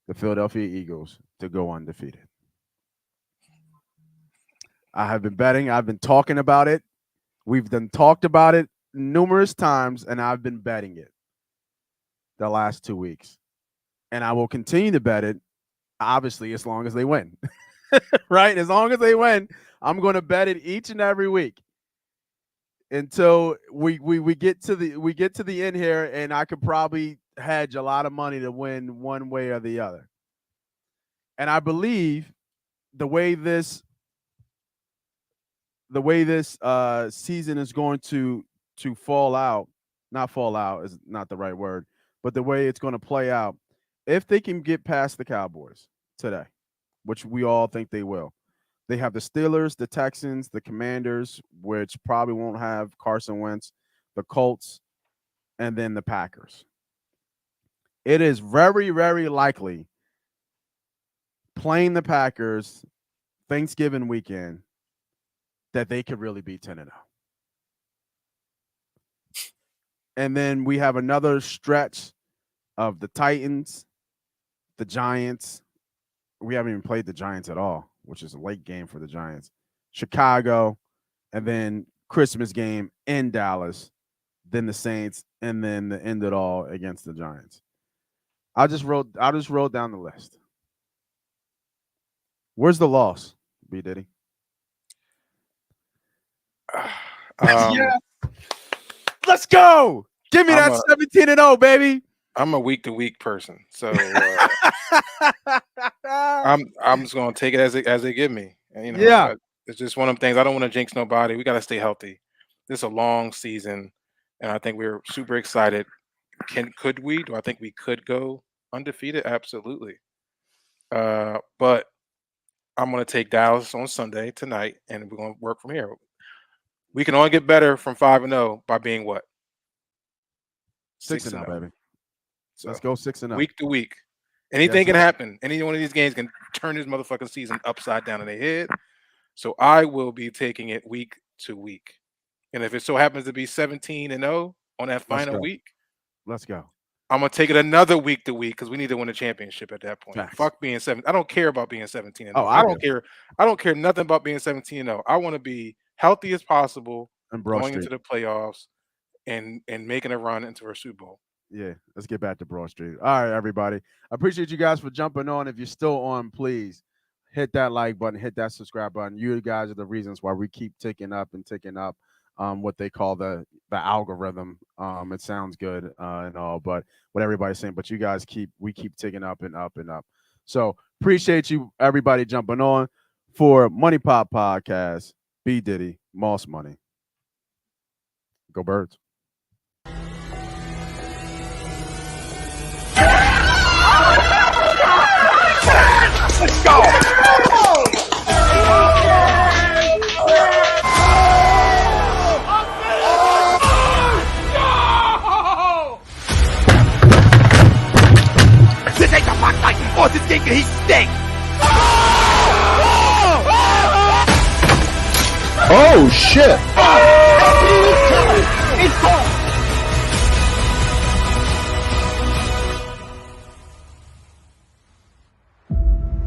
the Philadelphia Eagles to go undefeated. I have been betting. I've been talking about it. We've talked about it numerous times, and I've been betting it the last 2 weeks. And I will continue to bet it, obviously, as long as they win. Right? As long as they win, I'm going to bet it each and every week until we get to the end here, and I could probably hedge a lot of money to win one way or the other. And I believe the way this season is going to fall out, not fall out is not the right word, but the way it's going to play out, if they can get past the Cowboys today, which we all think they will. They have the Steelers, the Texans, the Commanders, which probably won't have Carson Wentz, the Colts, and then the Packers. It is very, very likely playing the Packers Thanksgiving weekend that they could really be 10-0. And then we have another stretch of the Titans, the Giants. We haven't even played the Giants at all, which is a late game for the Giants. Chicago, and then Christmas game in Dallas, then the Saints, and then the end it all against the Giants. I just wrote down the list. Where's the loss, B Diddy? Yeah. Let's go. Give me that 17-0, baby. I'm a week-to-week person, so I'm just gonna take it as they give me. And, yeah, it's just one of them things. I don't want to jinx nobody. We got to stay healthy. This is a long season, and I think we're super excited. Could we? Do I think we could go undefeated? Absolutely. But I'm gonna take Dallas on Sunday tonight, and we're gonna work from here. We can only get better from 5-0 by being what? 6-0, baby. So let's go 6-0. Week to week. Anything can happen. Any one of these games can turn this motherfucking season upside down in their head. So I will be taking it week to week. And if it so happens to be 17-0 on that final week, let's go. I'm gonna take it another week to week because we need to win a championship at that point. Facts. Fuck being 7. I don't care about being 17-0. Oh, I don't care. I don't care nothing about being 17-0. I want to be healthy as possible and going into the playoffs and making a run into a Super Bowl. Yeah, let's get back to Broad Street. All right, everybody. I appreciate you guys for jumping on. If you're still on, please hit that like button, hit that subscribe button. You guys are the reasons why we keep ticking up and ticking up. What they call the algorithm. It sounds good and all, but what everybody's saying. But you guys we keep ticking up and up and up. So appreciate you, everybody, jumping on for MoneyPot Podcast. B Diddy, Moss Money. Go Birds. Let's go! This ain't the hot night, or this game he stink! Oh shit! It's